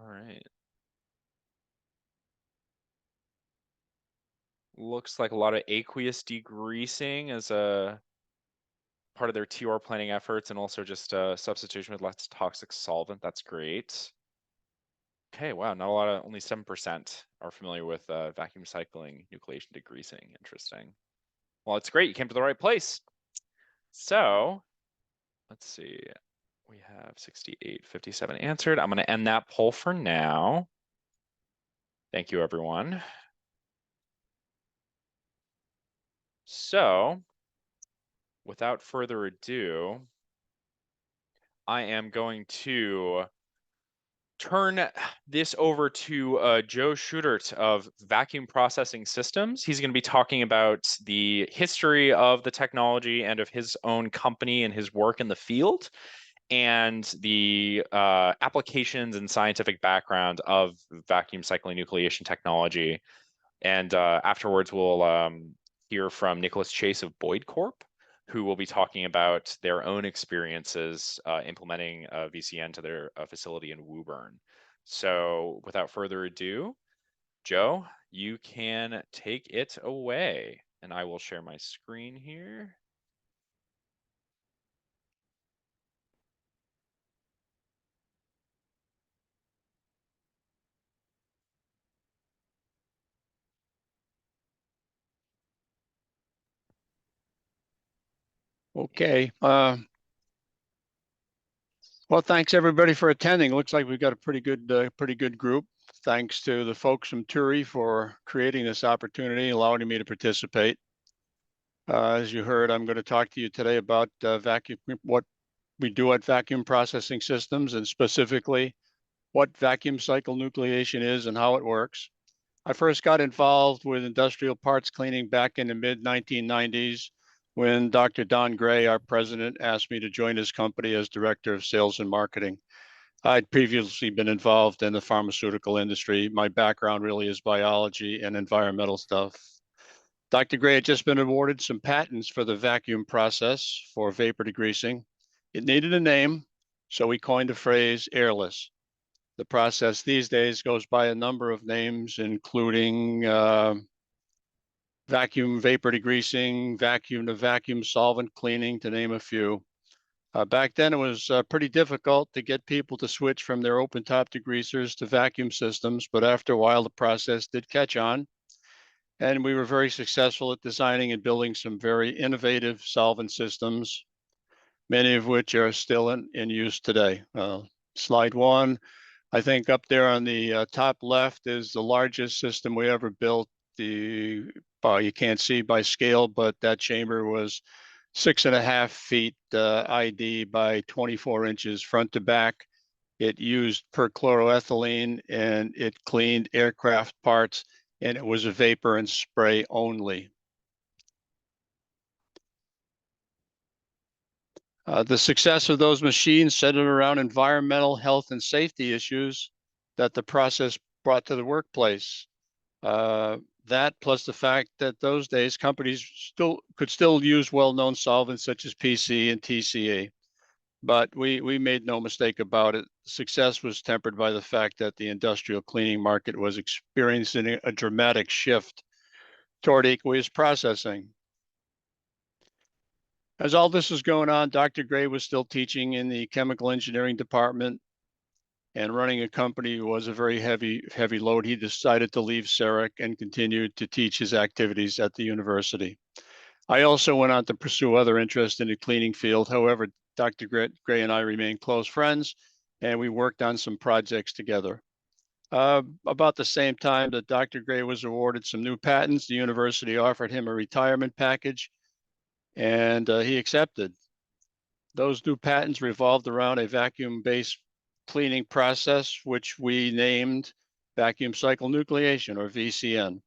right. Looks like a lot of aqueous degreasing as a part of their TR planning efforts, and also just substitution with less toxic solvent. That's great. Okay, wow, not a lot of, only 7% are familiar with vacuum cycling nucleation degreasing. Interesting. Well, it's great. You came to the right place. So let's see. We have 68, 57 answered. I'm going to end that poll for now. Thank you, everyone. So without further ado, I am going to turn this over to Joe Schutert of Vacuum Processing Systems. He's going to be talking about the history of the technology and of his own company and his work in the field, and the applications and scientific background of vacuum cycling nucleation technology. And afterwards, we'll hear from Nicholas Chase of Boyd Corp, who will be talking about their own experiences implementing VCN to their facility in Woburn. So without further ado, Joe, you can take it away. And I will share my screen here. Okay. Well, thanks everybody for attending. Looks like we've got a pretty good group. Thanks to the folks from Turi for creating this opportunity, allowing me to participate. As you heard, I'm going to talk to you today about what we do at Vacuum Processing Systems, and specifically what vacuum cycle nucleation is and how it works. I first got involved with industrial parts cleaning back in the mid-1990s when Dr. Don Gray, our president, asked me to join his company as director of sales and marketing. I'd previously been involved in the pharmaceutical industry. My background really is biology and environmental stuff. Dr. Gray had just been awarded some patents for the vacuum process for vapor degreasing. It needed a name, so we coined the phrase airless. The process these days goes by a number of names, including vacuum vapor degreasing, vacuum to vacuum solvent cleaning, to name a few. Back then, it was pretty difficult to get people to switch from their open top degreasers to vacuum systems, but after a while, the process did catch on. And we were very successful at designing and building some very innovative solvent systems, many of which are still in use today. Slide one. I think up there on the top left is the largest system we ever built. You can't see by scale, but that chamber was 6.5 feet ID by 24 inches front to back. It used perchloroethylene and it cleaned aircraft parts, and it was a vapor and spray only. The success of those machines centered around environmental, health, and safety issues that the process brought to the workplace. That plus the fact that those days companies could still use well-known solvents such as PC and TCA. But we made no mistake about it. Success was tempered by the fact that the industrial cleaning market was experiencing a dramatic shift toward aqueous processing. As all this was going on, Dr. Gray was still teaching in the chemical engineering department, and running a company was a very heavy load. He decided to leave CEREC and continued to teach his activities at the university. I also went on to pursue other interests in the cleaning field. However, Dr. Gray and I remained close friends, and we worked on some projects together. About the same time that Dr. Gray was awarded some new patents, the university offered him a retirement package, and he accepted. Those new patents revolved around a vacuum-based cleaning process, which we named vacuum cycle nucleation, or VCN,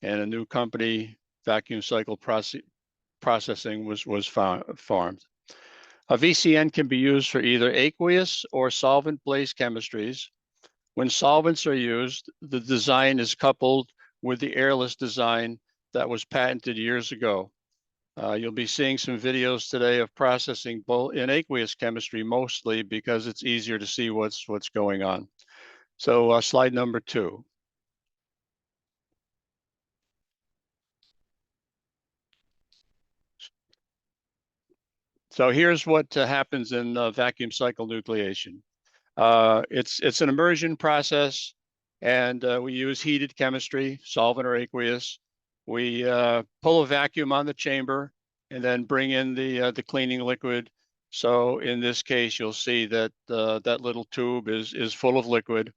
and a new company, Vacuum Cycle Processing, was formed. A VCN can be used for either aqueous or solvent-based chemistries. When solvents are used, the design is coupled with the airless design that was patented years ago. You'll be seeing some videos today of processing both in aqueous chemistry, mostly because it's easier to see what's going on. So slide number 2. So here's what happens in vacuum cycle nucleation. It's an immersion process, and we use heated chemistry, solvent or aqueous. We pull a vacuum on the chamber and then bring in the cleaning liquid. So in this case, you'll see that that little tube is full of liquid.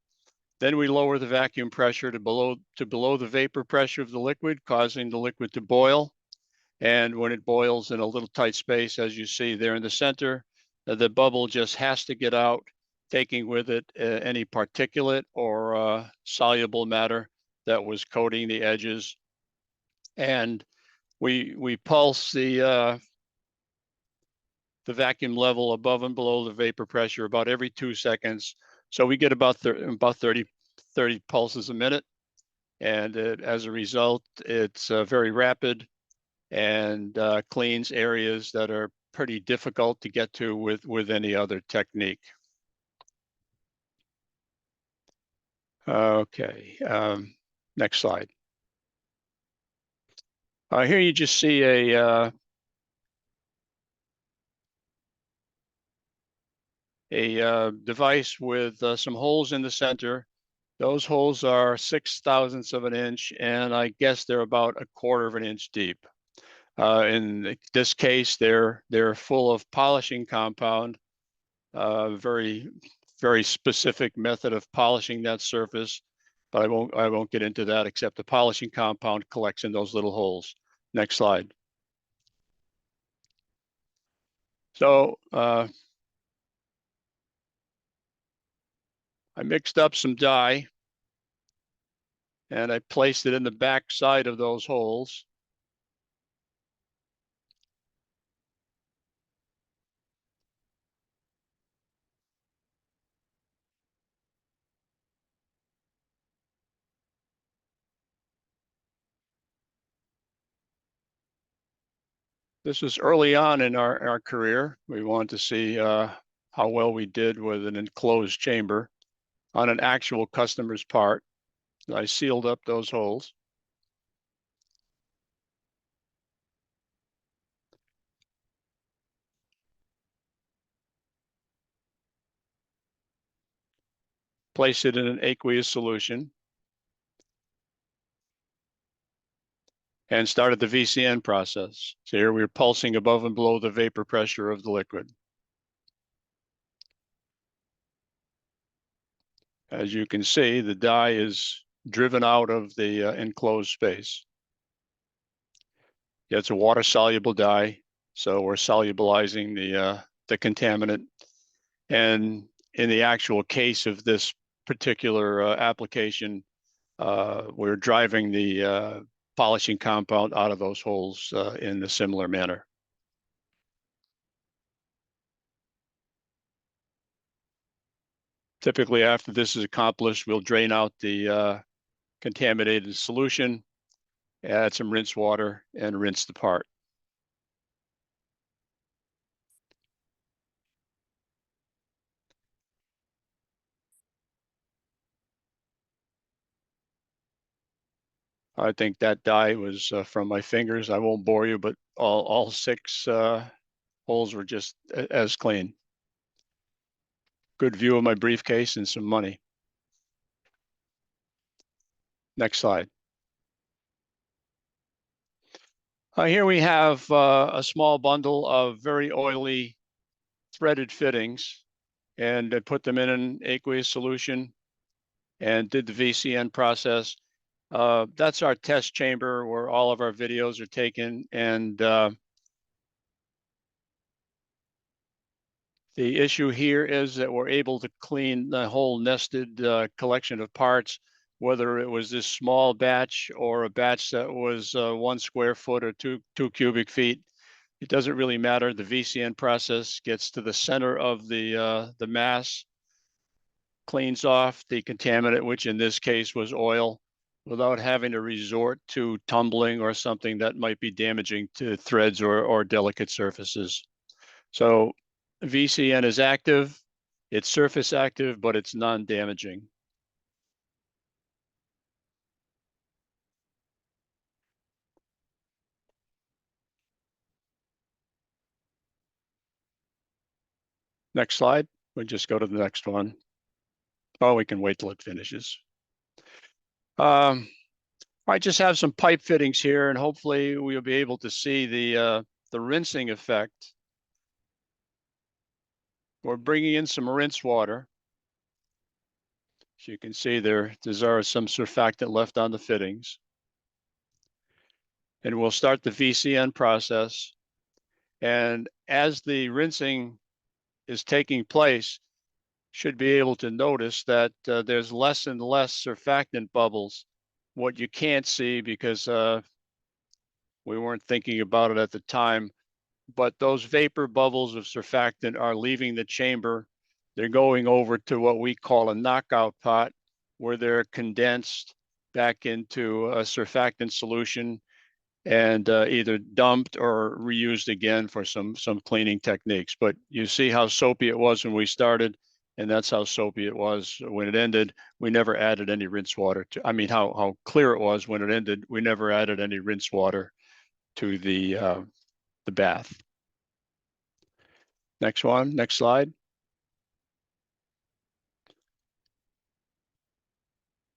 Then we lower the vacuum pressure to below the vapor pressure of the liquid, causing the liquid to boil. And when it boils in a little tight space, as you see there in the center, the bubble just has to get out, taking with it any particulate or soluble matter that was coating the edges. And we pulse the vacuum level above and below the vapor pressure about every 2 seconds. So we get about 30 pulses a minute. And as a result, it's very rapid and cleans areas that are pretty difficult to get to with any other technique. Okay, next slide. Here you just see a device with some holes in the center. Those holes are 6/1000ths of an inch, and I guess they're about 1/4 of an inch deep. In this case, they're full of polishing compound, very specific method of polishing that surface, but I won't get into that, except the polishing compound collects in those little holes. Next slide. So I mixed up some dye and I placed it in the back side of those holes. This was early on in our career. We wanted to see how well we did with an enclosed chamber on an actual customer's part. I sealed up those holes. Placed it in an aqueous solution, and started the VCN process. So here we're pulsing above and below the vapor pressure of the liquid. As you can see, the dye is driven out of the enclosed space. It's a water-soluble dye, so we're solubilizing the contaminant. And in the actual case of this particular application, we're driving the polishing compound out of those holes in a similar manner. Typically, after this is accomplished, we'll drain out the contaminated solution, add some rinse water, and rinse the part. I think that dye was from my fingers. I won't bore you, but all 6 holes were just as clean. Good view of my briefcase and some money. Next slide. Here we have a small bundle of very oily threaded fittings, and I put them in an aqueous solution and did the VCN process. That's our test chamber where all of our videos are taken, and the issue here is that we're able to clean the whole nested collection of parts, whether it was this small batch or a batch that was 1 square foot or two cubic feet. It doesn't really matter. The VCN process gets to the center of the mass, cleans off the contaminant, which in this case was oil, without having to resort to tumbling or something that might be damaging to threads or delicate surfaces. So VCN is active, it's surface active, but it's non-damaging. Next slide. We'll just go to the next one. Oh, we can wait till it finishes. I just have some pipe fittings here, and hopefully we'll be able to see the rinsing effect. We're bringing in some rinse water. As you can see there's some surfactant left on the fittings. And we'll start the VCN process. And as the rinsing is taking place, should be able to notice that there's less and less surfactant bubbles. What you can't see because we weren't thinking about it at the time, but those vapor bubbles of surfactant are leaving the chamber. They're going over to what we call a knockout pot, where they're condensed back into a surfactant solution and either dumped or reused again for some cleaning techniques. But you see how soapy it was when we started, and that's how soapy it was when it ended. We never added any rinse water to, I mean, how clear it was when it ended. We never added any rinse water to the bath. Next one, next slide.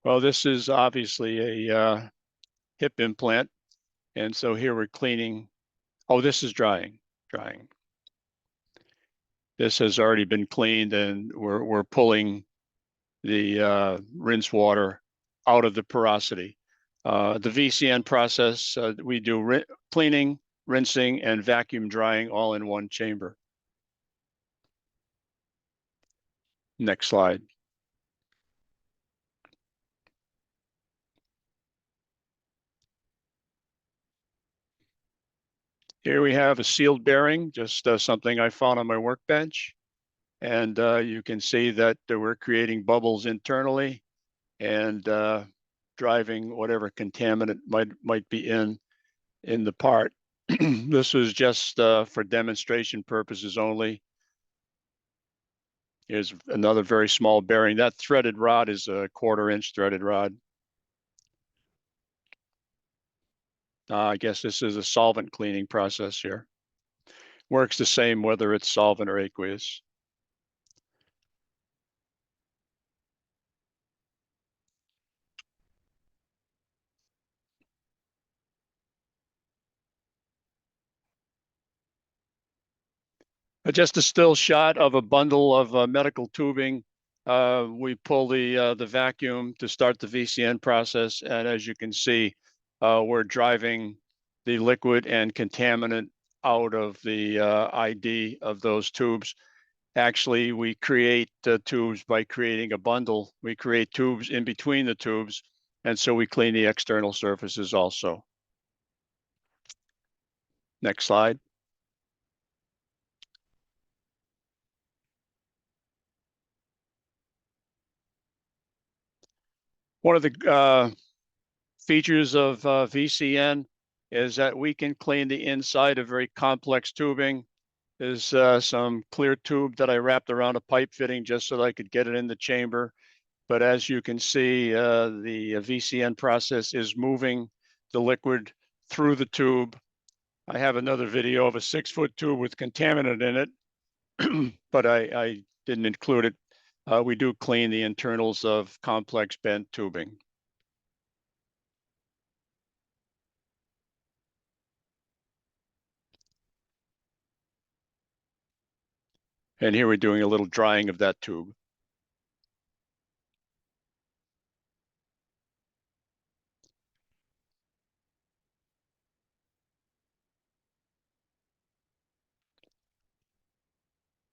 Well, this is obviously a hip implant. And so here we're cleaning. Oh, this is drying. This has already been cleaned, and we're pulling the rinse water out of the porosity. The VCN process, we do cleaning, rinsing, and vacuum drying all in one chamber. Next slide. Here we have a sealed bearing, just something I found on my workbench. And you can see that we're creating bubbles internally and driving whatever contaminant might be in the part. This was just for demonstration purposes only. Here's another very small bearing. That threaded rod is a 1/4-inch threaded rod. I guess this is a solvent cleaning process here. Works the same whether it's solvent or aqueous. Just a still shot of a bundle of medical tubing. We pull the vacuum to start the VCN process, and as you can see, we're driving the liquid and contaminant out of the ID of those tubes. Actually, we create tubes by creating a bundle. We create tubes in between the tubes, and so we clean the external surfaces also. Next slide. One of the features of VCN is that we can clean the inside of very complex tubing. There's some clear tube that I wrapped around a pipe fitting just so that I could get it in the chamber. But as you can see, the VCN process is moving the liquid through the tube. I have another video of a 6-foot tube with contaminant in it, but I didn't include it. We do clean the internals of complex bent tubing. And here we're doing a little drying of that tube.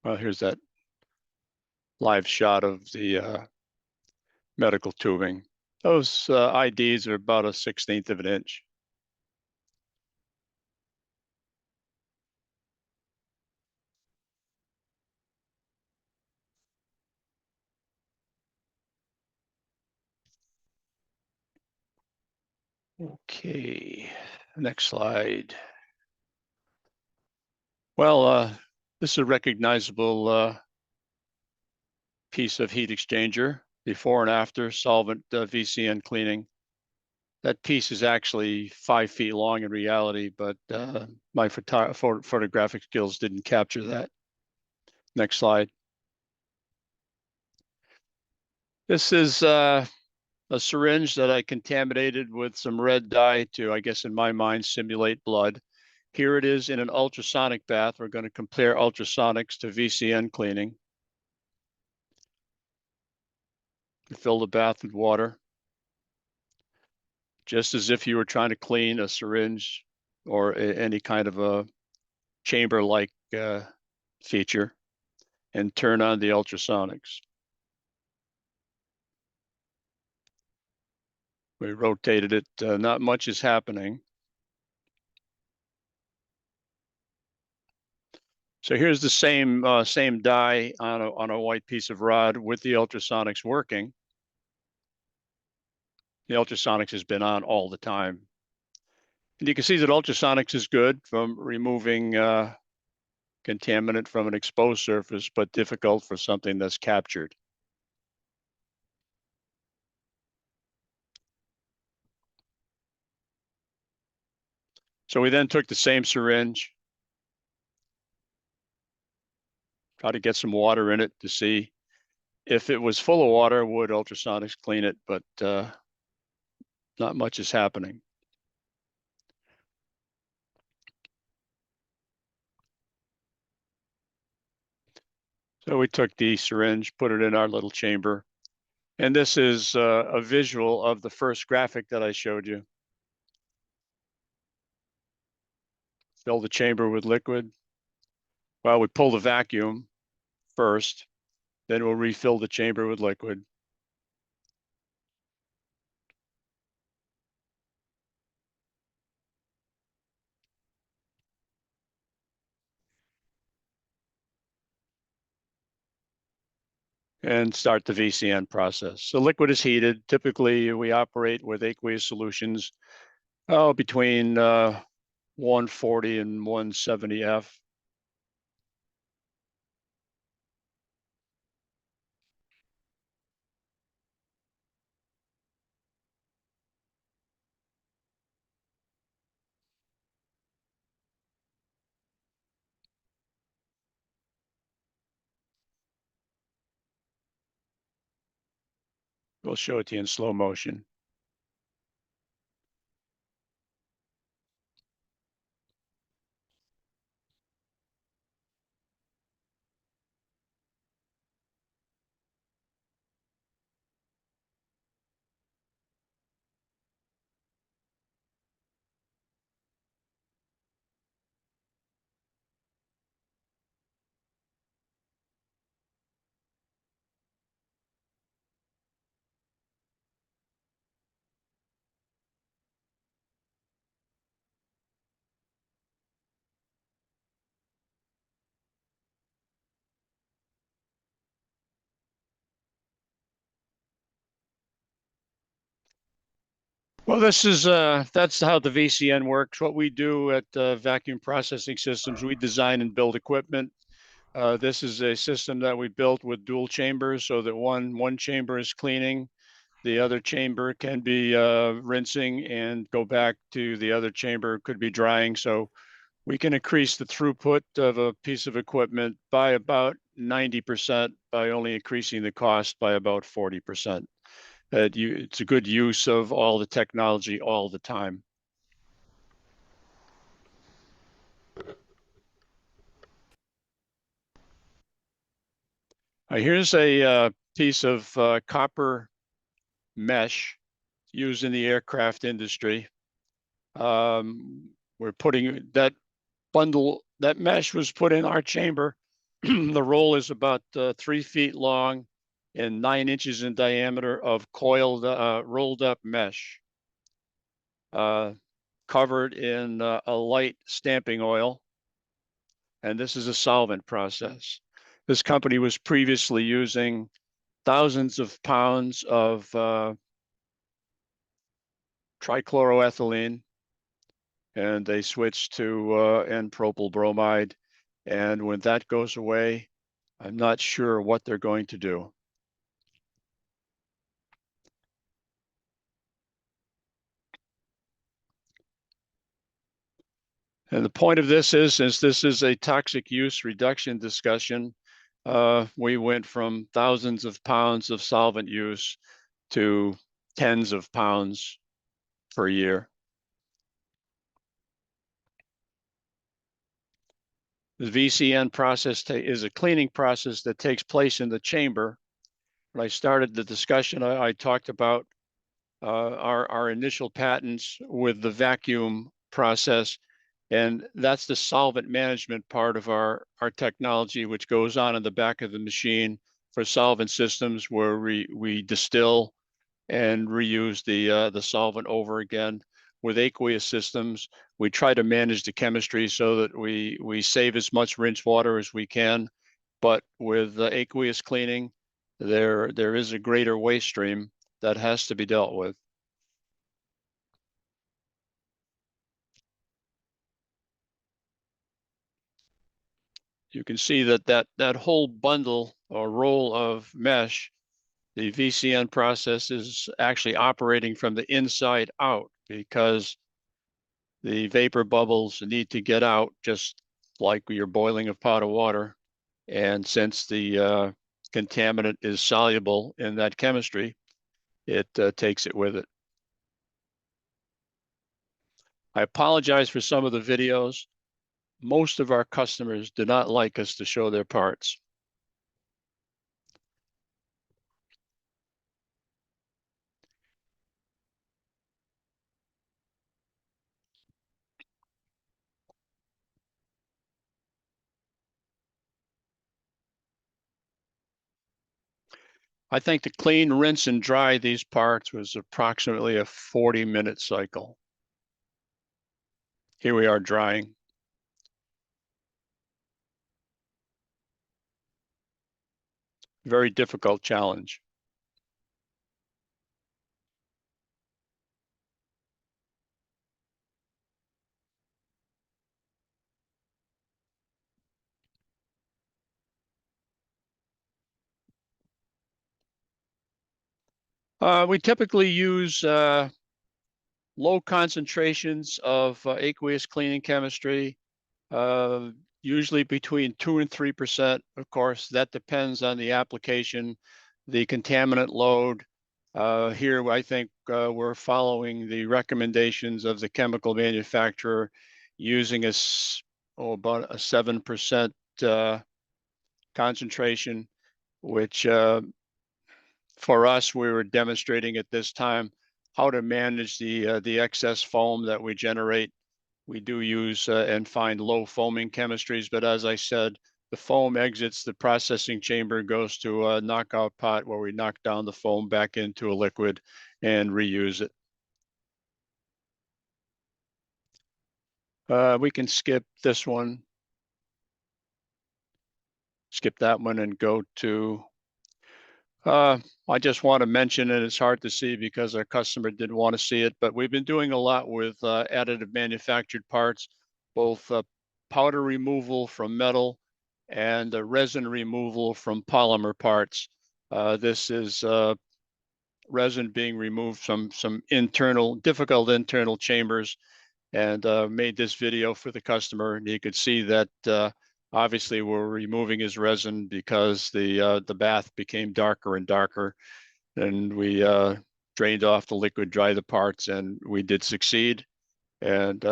Well, here's that live shot of the medical tubing. Those IDs are about 1/16 of an inch. Okay, next slide. Well, this is a recognizable piece of heat exchanger, before and after solvent VCN cleaning. That piece is actually 5 feet long in reality, but my photographic skills didn't capture that. Next slide. This is a syringe that I contaminated with some red dye to, I guess in my mind, simulate blood. Here it is in an ultrasonic bath. We're going to compare ultrasonics to VCN cleaning. Fill the bath with water, just as if you were trying to clean a syringe or any kind of a chamber-like feature, and turn on the ultrasonics. We rotated it. Not much is happening. So here's the same dye on a white piece of rod with the ultrasonics working. The ultrasonics has been on all the time. And you can see that ultrasonics is good from removing contaminant from an exposed surface, but difficult for something that's captured. So we then took the same syringe, tried to get some water in it to see if it was full of water, would ultrasonics clean it, but not much is happening. So we took the syringe, put it in our little chamber. And this is a visual of the first graphic that I showed you. Fill the chamber with liquid. Well, we pull the vacuum first, then we'll refill the chamber with liquid. And start the VCN process. The liquid is heated. Typically, we operate with aqueous solutions between 140 and 170 F. We'll show it to you in slow motion. Well, this is that's how the VCN works. What we do at Vacuum Processing Systems, we design and build equipment. This is a system that we built with dual chambers, so that one chamber is cleaning, the other chamber can be rinsing, and go back to the other chamber, could be drying. So we can increase the throughput of a piece of equipment by about 90% by only increasing the cost by about 40%. It's a good use of all the technology all the time. Here's a piece of copper mesh used in the aircraft industry. We're putting that that mesh was put in our chamber. The roll is about 3 feet long and 9 inches in diameter of coiled, rolled up mesh, covered in a light stamping oil. And this is a solvent process. This company was previously using thousands of pounds of trichloroethylene, and they switched to N-propyl bromide. And when that goes away, I'm not sure what they're going to do. And the point of this is, since this is a toxic use reduction discussion, we went from thousands of pounds of solvent use to tens of pounds per year. The VCN process is a cleaning process that takes place in the chamber. When I started the discussion, I talked about our initial patents with the vacuum process, and that's the solvent management part of our technology, which goes on in the back of the machine for solvent systems where we distill and reuse the solvent over again. With aqueous systems, we try to manage the chemistry so that we save as much rinse water as we can. But with aqueous cleaning, there is a greater waste stream that has to be dealt with. You can see that whole bundle or roll of mesh, the VCN process is actually operating from the inside out because the vapor bubbles need to get out just like you're boiling a pot of water. And since the contaminant is soluble in that chemistry, it takes it with it. I apologize for some of the videos. Most of our customers do not like us to show their parts. I think to clean, rinse, and dry these parts was approximately a 40-minute cycle. Here we are drying. Very difficult challenge. We typically use low concentrations of aqueous cleaning chemistry, uh, usually between 2 and 3%. Of course, that depends on the application, the contaminant load. Here, I think we're following the recommendations of the chemical manufacturer using about a 7% concentration, which for us, we were demonstrating at this time how to manage the excess foam that we generate. We do use and find low foaming chemistries, but as I said, the foam exits the processing chamber, goes to a knockout pot where we knock down the foam back into a liquid and reuse it. We can skip this one, skip that one and go to I just want to mention, and it's hard to see because our customer didn't want to see it, but we've been doing a lot with additive manufactured parts, both powder removal from metal and resin removal from polymer parts. This is resin being removed from some difficult internal chambers, and made this video for the customer. And you could see that obviously we're removing his resin because the bath became darker and darker, and we drained off the liquid, dry the parts, and we did succeed. And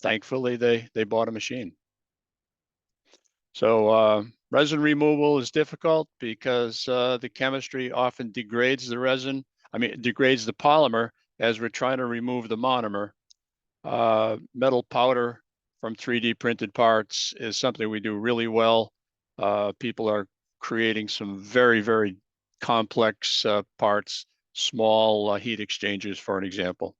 thankfully, they bought a machine. So resin removal is difficult because the chemistry often degrades the resin. I mean, it degrades the polymer as we're trying to remove the monomer. Metal powder from 3D printed parts is something we do really well. People are creating some very, very complex parts, small heat exchangers, for an example.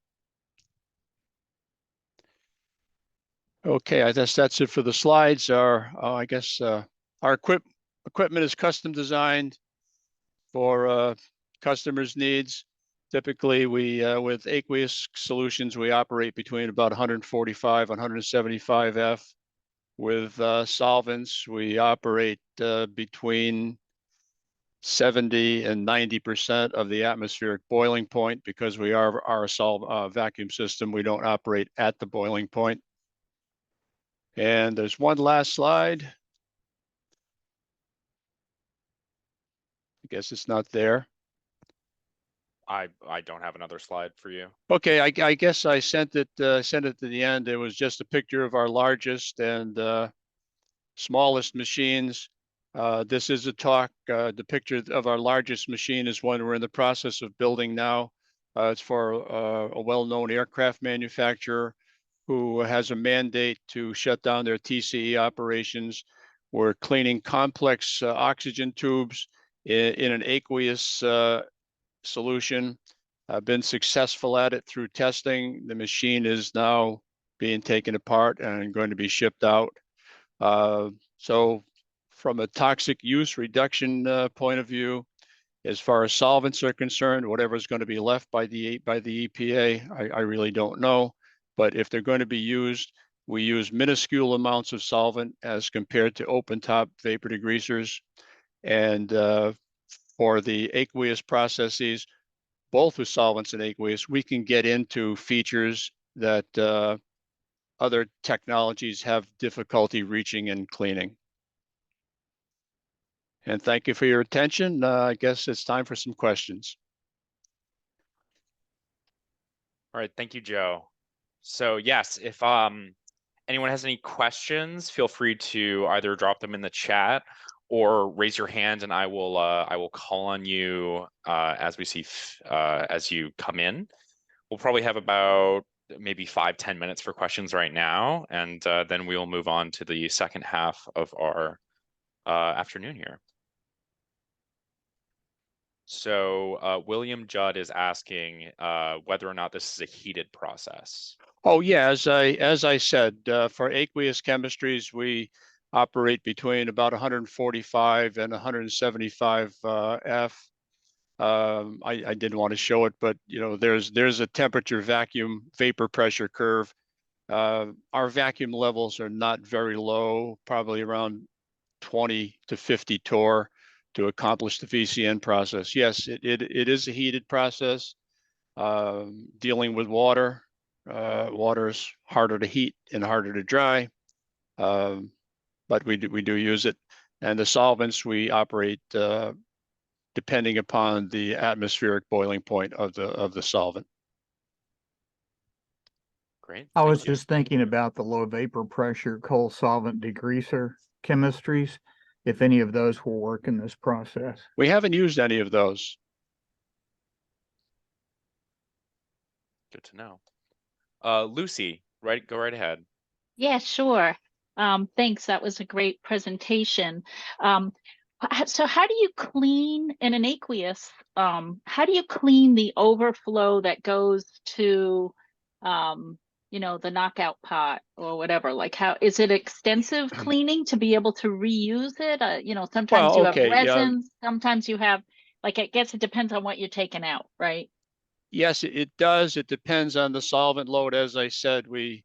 Okay, I guess that's it for the slides. I guess our equipment is custom designed for customers' needs. Typically, with aqueous solutions, we operate between about 145 and 175 F. With solvents, we operate between 70 and 90% of the atmospheric boiling point because we are a vacuum system. We don't operate at the boiling point. And there's one last slide. I guess it's not there. I don't have another slide for you. Okay, I guess I sent it to the end. It was just a picture of our largest and smallest machines. This is a talk. The picture of our largest machine is one we're in the process of building now. It's for a well-known aircraft manufacturer who has a mandate to shut down their TCE operations. We're cleaning complex oxygen tubes in an aqueous solution. I've been successful at it through testing. The machine is now being taken apart and going to be shipped out. So from a toxic use reduction point of view, as far as solvents are concerned, whatever is going to be left by the EPA, I really don't know. But if they're going to be used, we use minuscule amounts of solvent as compared to open top vapor degreasers. And for the aqueous processes, both with solvents and aqueous, we can get into features that other technologies have difficulty reaching and cleaning. And thank you for your attention. I guess it's time for some questions. All right, thank you, Joe. So yes, if anyone has any questions, feel free to either drop them in the chat or raise your hand, and I will call on you as we see as you come in. We'll probably have about maybe 5-10 minutes for questions right now, and then we will move on to the second half of our afternoon here. So William Judd is asking whether or not this is a heated process. Oh yeah, as I said, for aqueous chemistries, we operate between about 145 and 175 F. I didn't want to show it, but you know, there's a temperature vacuum vapor pressure curve. Our vacuum levels are not very low, probably around 20 to 50 torr to accomplish the VCN process. Yes, it is a heated process. Dealing with water, water is harder to heat and harder to dry, but we do use it. And the solvents we operate depending upon the atmospheric boiling point of the solvent. Great, I thank was you. just thinking about the low vapor pressure coal solvent degreaser chemistries, if any of those will work in this process. We haven't used any of those. Good to know. Lucy, go right ahead. Yeah, sure. Thanks. That was a great presentation. So how do you clean in an aqueous? How do you clean the overflow that goes to, the knockout pot or whatever? Like, how is it extensive cleaning to be able to reuse it? Sometimes Well, you have okay, yeah, resins, sometimes you have, like, I guess it depends on what you're taking out, right? yes, it does. It depends on the solvent load. As I said, we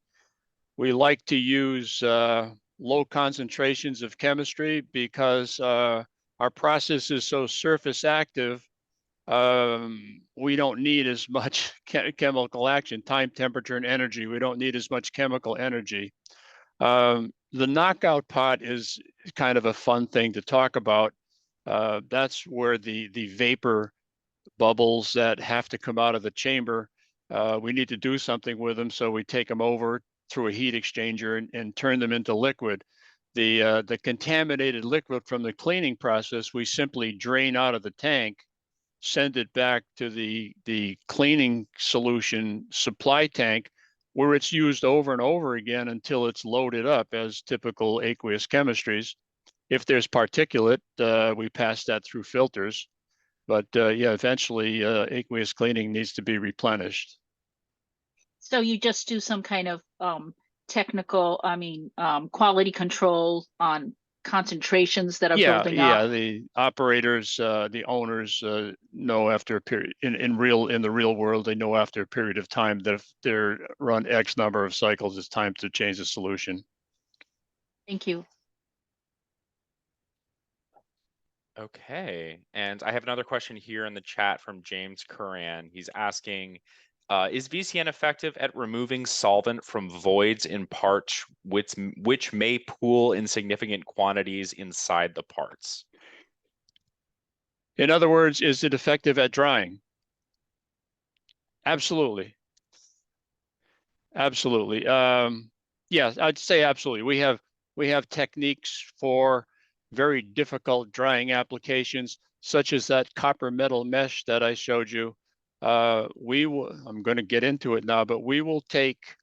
like to use low concentrations of chemistry because our process is so surface active. We don't need as much chemical action, time, temperature, and energy. We don't need as much chemical energy. The knockout pot is kind of a fun thing to talk about. That's where the vapor bubbles that have to come out of the chamber, we need to do something with them. So we take them over through a heat exchanger and turn them into liquid. The contaminated liquid from the cleaning process, we simply drain out of the tank, send it back to the cleaning solution supply tank, where it's used over and over again until it's loaded up as typical aqueous chemistries. If there's particulate, we pass that through filters. But yeah, eventually aqueous cleaning needs to be replenished. So you just do some kind of quality control on concentrations that are building up. Yeah, the operators, the owners know after a period in the real world, they know after a period of time that if they're run X number of cycles, it's time to change the solution. Thank you. Okay, and I have another question here in the chat from James Curran. He's asking, is VCN effective at removing solvent from voids in parts which may pool in significant quantities inside the parts? In other words, is it effective at drying? Absolutely. Absolutely. Yes, I'd say absolutely. We have techniques for very difficult drying applications, such as that copper metal mesh that I showed you. I'm going to get into it now, but we will take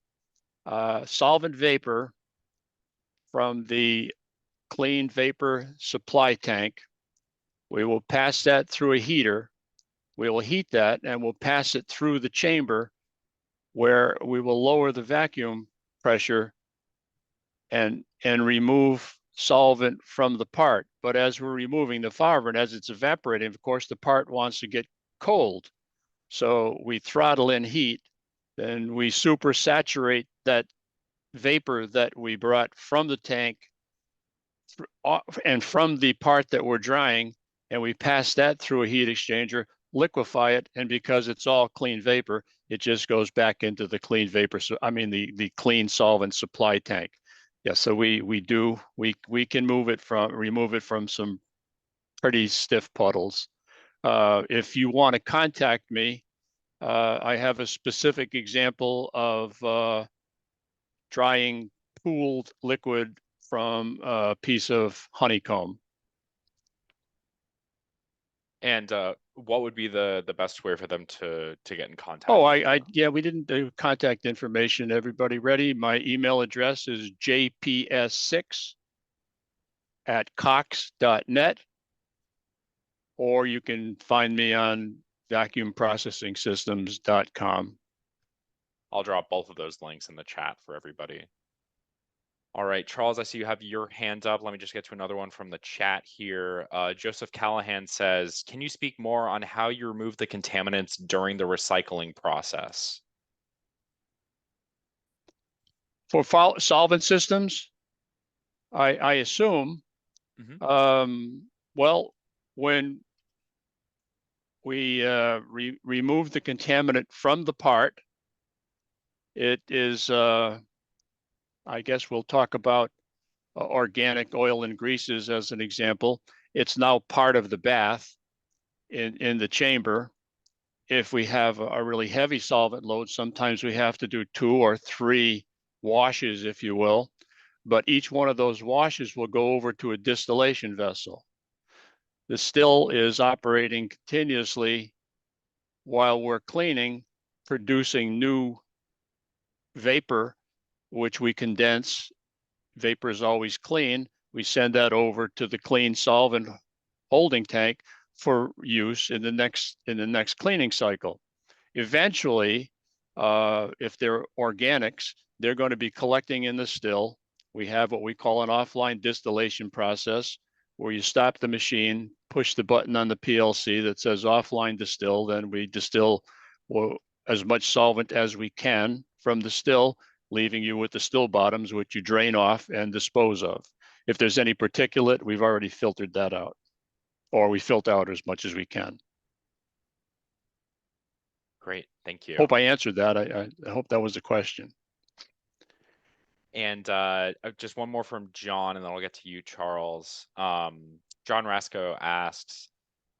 solvent vapor from the clean vapor supply tank. We will pass that through a heater. We will heat that and we'll pass it through the chamber where we will lower the vacuum pressure and remove solvent from the part. But as we're removing the solvent, as it's evaporating, of course, the part wants to get cold. So we throttle in heat, then we super saturate that vapor that we brought from the tank and from the part that we're drying, and we pass that through a heat exchanger, liquefy it, and because it's all clean vapor, it just goes back into the clean vapor. So I mean the clean solvent supply tank. Yeah, so we can remove it from some pretty stiff puddles. If you want to contact me, I have a specific example of drying pooled liquid from a piece of honeycomb. And what would be the best way for them to get in contact? Oh, yeah, we didn't do contact information. Everybody ready? My email address is jps6@cox.net, or you can find me on vacuumprocessingsystems.com. I'll drop both of those links in the chat for everybody. All right, Charles, I see you have your hand up. Let me just get to another one from the chat here. Joseph Callahan says, can you speak more on how you remove the contaminants during the recycling process? For solvent systems, I assume, well, when we remove the contaminant from the part, it is, I guess we'll talk about organic oil and greases as an example. It's now part of the bath in the chamber. If we have a really heavy solvent load, sometimes we have to do 2 or 3 washes, if you will. But each one of those washes will go over to a distillation vessel. The still is operating continuously while we're cleaning, producing new vapor, which we condense. Vapor is always clean. We send that over to the clean solvent holding tank for use in the next cleaning cycle. Eventually, if they're organics, they're going to be collecting in the still. We have what we call an offline distillation process, where you stop the machine, push the button on the PLC that says offline distill, then we distill as much solvent as we can from the still, leaving you with the still bottoms, which you drain off and dispose of. If there's any particulate, we've already filtered that out, or we filter out as much as we can. Great, thank you. Hope I answered that. I hope that was a question. And just one more from John, and then I'll get to you, Charles. John Rasco asks,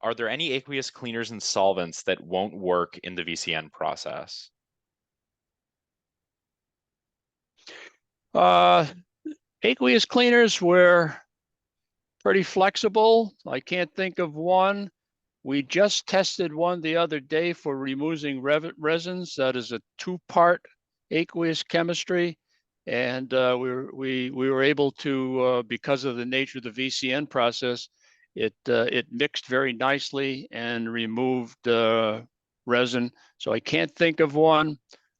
are there any aqueous cleaners and solvents that won't work in the VCN process? Aqueous cleaners were pretty flexible. I can't think of one. We just tested one the other day for removing resins. That is a 2-part aqueous chemistry. And we were able to, because of the nature of the VCN process, it mixed very nicely and removed resin. So I can't think of one.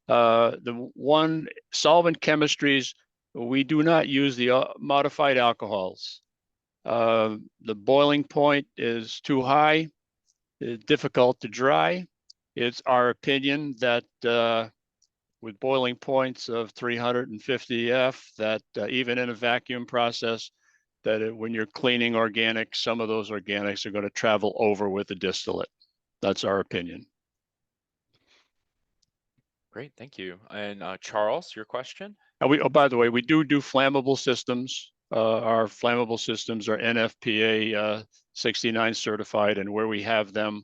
The one solvent chemistries, we do not use the modified alcohols. The boiling point is too high. It's difficult to dry. It's our opinion that with boiling points of 350 F, that even in a vacuum process, that when you're cleaning organics, some of those organics are going to travel over with the distillate. That's our opinion. Great, thank you. And Charles, your question? And by the way, we do flammable systems. our flammable systems are NFPA 69 certified, and where we have them,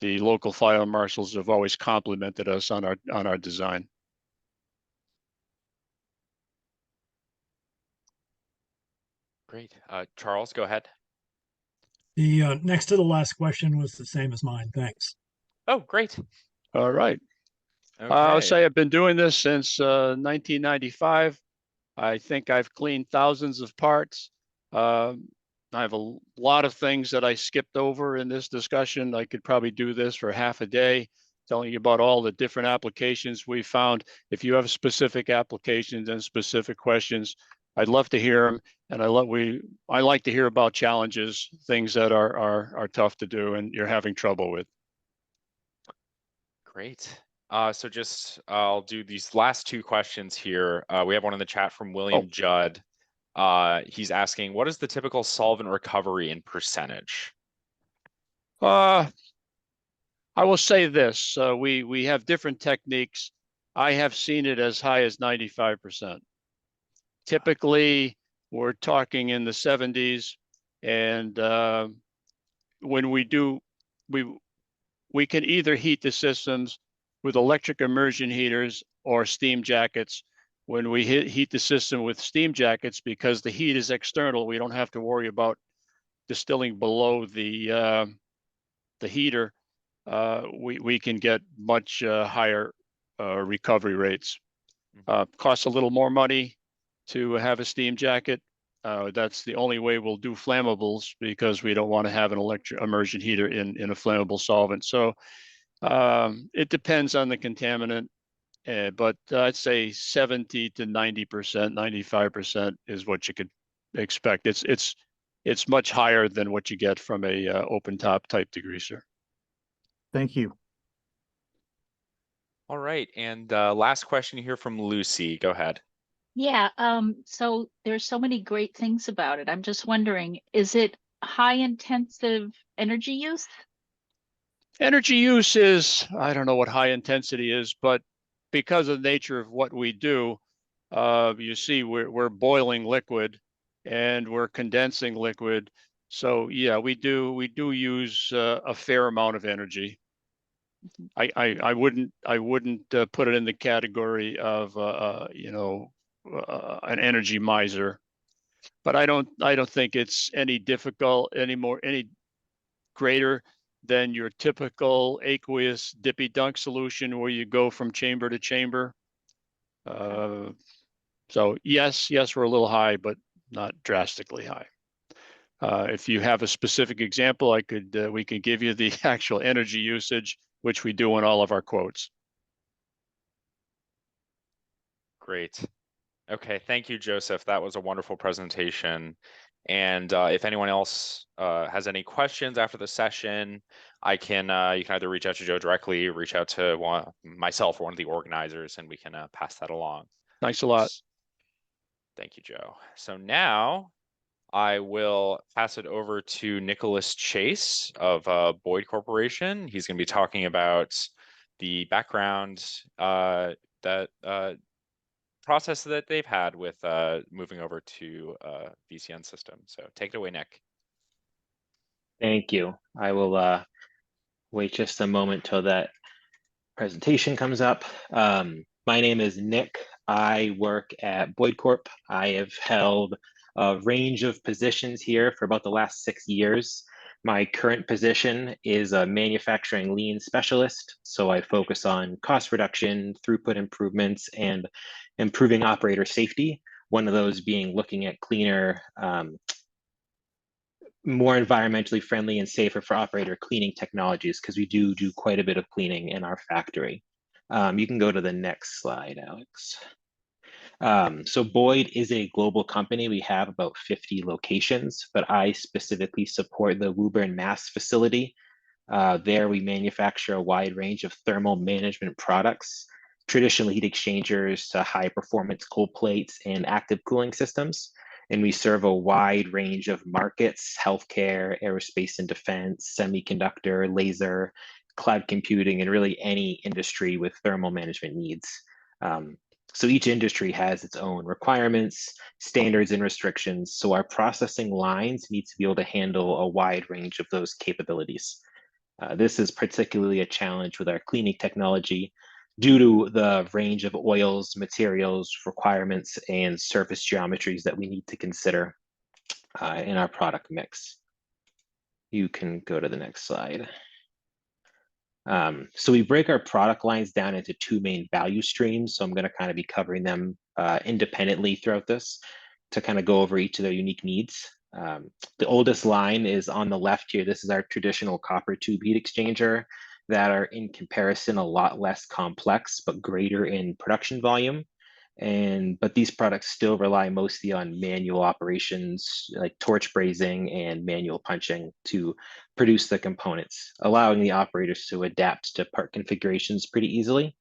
the local fire marshals have always complimented us on our design. Great. Charles, go ahead. The next to the last question was the same as mine. Thanks. Oh, great. All right. I'll Okay. say I've been doing this since 1995. I think I've cleaned thousands of parts. I have a lot of things that I skipped over in this discussion. I could probably do this for half a day, telling you about all the different applications we found. If you have specific applications and specific questions, I'd love to hear them. And I like to hear about challenges, things that are tough to do and you're having trouble with. Great. So just I'll do these last two questions here. We have one in the chat from William Judd. He's asking, what is the typical solvent recovery in percentage? I will say this, we have different techniques. I have seen it as high as 95%. Typically, we're talking in the 70s, and when we do, we can either heat the systems with electric immersion heaters or steam jackets. When we heat the system with steam jackets, because the heat is external, we don't have to worry about distilling below the heater. We can get much higher recovery rates. Costs a little more money to have a steam jacket. That's the only way we'll do flammables, because we don't want to have an electric immersion heater in a flammable solvent. So it depends on the contaminant, but I'd say 70 to 90%, 95% is what you could expect. It's much higher than what you get from a open top type degreaser. Thank you. All right. And last question here from Lucy. Go ahead. Yeah, so there's so many great things about it. I'm just wondering, is it high intensive energy use? Energy use is, I don't know what high intensity is, but because of the nature of what we do, you see we're boiling liquid and we're condensing liquid. So yeah, we do use a fair amount of energy. I wouldn't put it in the category of an energy miser, but I don't think it's any greater than your typical aqueous dippy dunk solution where you go from chamber to chamber. So yes, we're a little high, but not drastically high. If you have a specific example, we could give you the actual energy usage, which we do in all of our quotes. Great. Okay, thank you, Joseph. That was a wonderful presentation. And if anyone else has any questions after the session, you can either reach out to Joe directly, reach out to myself or one of the organizers, and we can pass that along. Thanks a lot. Thank you, Joe. So now I will pass it over to Nicholas Chase of Boyd Corporation. He's going to be talking about the background process that they've had with moving over to VCN system. So take it away, Nick. Thank you. I will wait just a moment till that presentation comes up. My name is Nick. I work at Boyd Corp. I have held a range of positions here for about the last 6 years. My current position is a manufacturing lean specialist. So I focus on cost reduction, throughput improvements, and improving operator safety. One of those being looking at cleaner, more environmentally friendly and safer for operator cleaning technologies, because we do quite a bit of cleaning in our factory. You can go to the next slide, Alex. So Boyd is a global company. We have about 50 locations, but I specifically support the Woburn, Mass facility. There we manufacture a wide range of thermal management products, traditional heat exchangers to high performance cold plates and active cooling systems. And we serve a wide range of markets: healthcare, aerospace and defense, semiconductor, laser, cloud computing, and really any industry with thermal management needs. So each industry has its own requirements, standards, and restrictions. So our processing lines need to be able to handle a wide range of those capabilities. This is particularly a challenge with our cleaning technology due to the range of oils, materials, requirements, and surface geometries that we need to consider in our product mix. You can go to the next slide. So we break our product lines down into two main value streams. So I'm going to kind of be covering them independently throughout this to kind of go over each of their unique needs. The oldest line is on the left here. This is our traditional copper tube heat exchanger that are in comparison a lot less complex, but greater in production volume. But these products still rely mostly on manual operations like torch brazing and manual punching to produce the components, allowing the operators to adapt to part configurations pretty easily.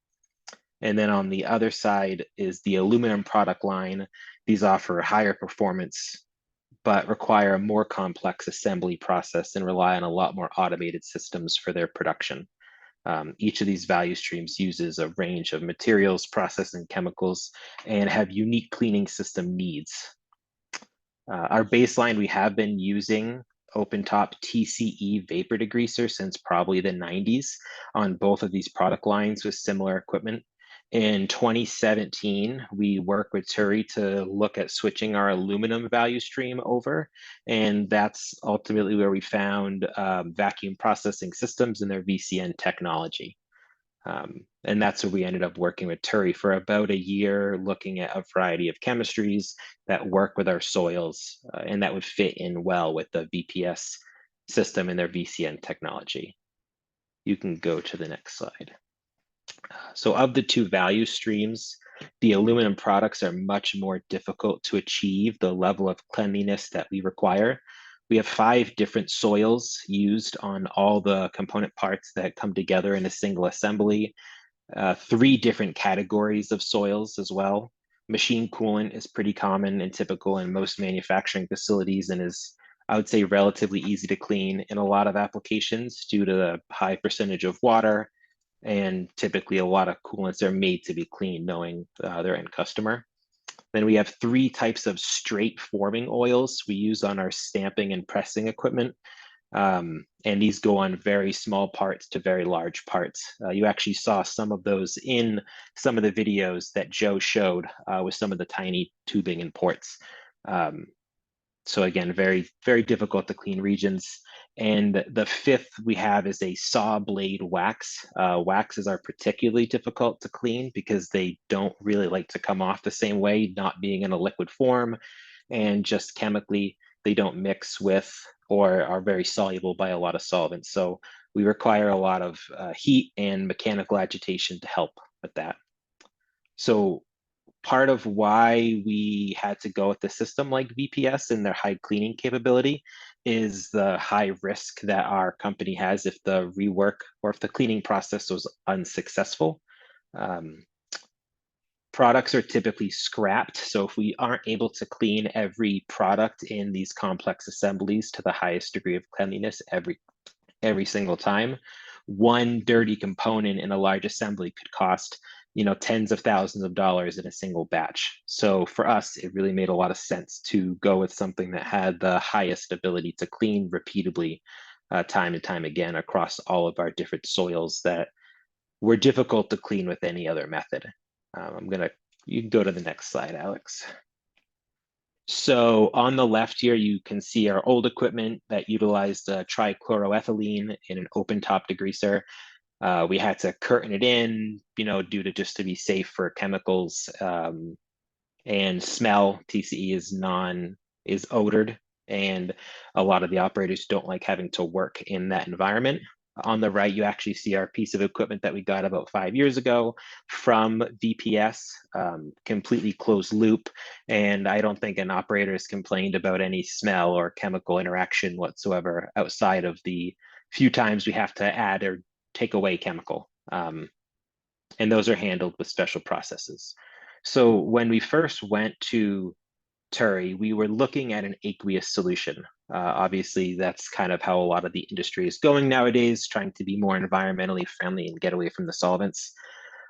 And then on the other side is the aluminum product line. These offer higher performance, but require a more complex assembly process and rely on a lot more automated systems for their production. Each of these value streams uses a range of materials, processing chemicals, and have unique cleaning system needs. Our baseline, we have been using open-top TCE vapor degreaser since probably the 90s on both of these product lines with similar equipment. In 2017, we worked with Turi to look at switching our aluminum value stream over, and that's ultimately where we found vacuum processing systems and their VCN technology. And that's where we ended up working with Turi for about a year, looking at a variety of chemistries that work with our soils, and that would fit in well with the VPS system and their VCN technology. You can go to the next slide. So of the two value streams, the aluminum products are much more difficult to achieve the level of cleanliness that we require. We have 5 different soils used on all the component parts that come together in a single assembly, 3 different categories of soils as well. Machine coolant is pretty common and typical in most manufacturing facilities and is, I would say, relatively easy to clean in a lot of applications due to the high percentage of water, and typically a lot of coolants are made to be clean knowing their end customer. Then we have 3 types of straight forming oils we use on our stamping and pressing equipment. And these go on very small parts to very large parts. You actually saw some of those in some of the videos that Joe showed with some of the tiny tubing and ports. So again, very, very difficult to clean regions. And the 5th we have is a saw blade wax. Waxes are particularly difficult to clean because they don't really like to come off the same way, not being in a liquid form, and just chemically, they don't mix with or are very soluble by a lot of solvents. So we require a lot of heat and mechanical agitation to help with that. So part of why we had to go with the system like VPS and their high cleaning capability is the high risk that our company has if the rework or if the cleaning process was unsuccessful. Products are typically scrapped. So if we aren't able to clean every product in these complex assemblies to the highest degree of cleanliness every single time, one dirty component in a large assembly could cost, tens of thousands of dollars in a single batch. So for us, it really made a lot of sense to go with something that had the highest ability to clean repeatably, time and time again across all of our different soils that were difficult to clean with any other method. You can go to the next slide, Alex. So on the left here, you can see our old equipment that utilized trichloroethylene in an open top degreaser. We had to curtain it in, due to just to be safe for chemicals and smell. TCE is odored, and a lot of the operators don't like having to work in that environment. On the right, you actually see our piece of equipment that we got about 5 years ago from VPS, completely closed loop. And I don't think an operator has complained about any smell or chemical interaction whatsoever outside of the few times we have to add or take away chemical. And those are handled with special processes. So when we first went to Turi, we were looking at an aqueous solution. Obviously, that's kind of how a lot of the industry is going nowadays, trying to be more environmentally friendly and get away from the solvents.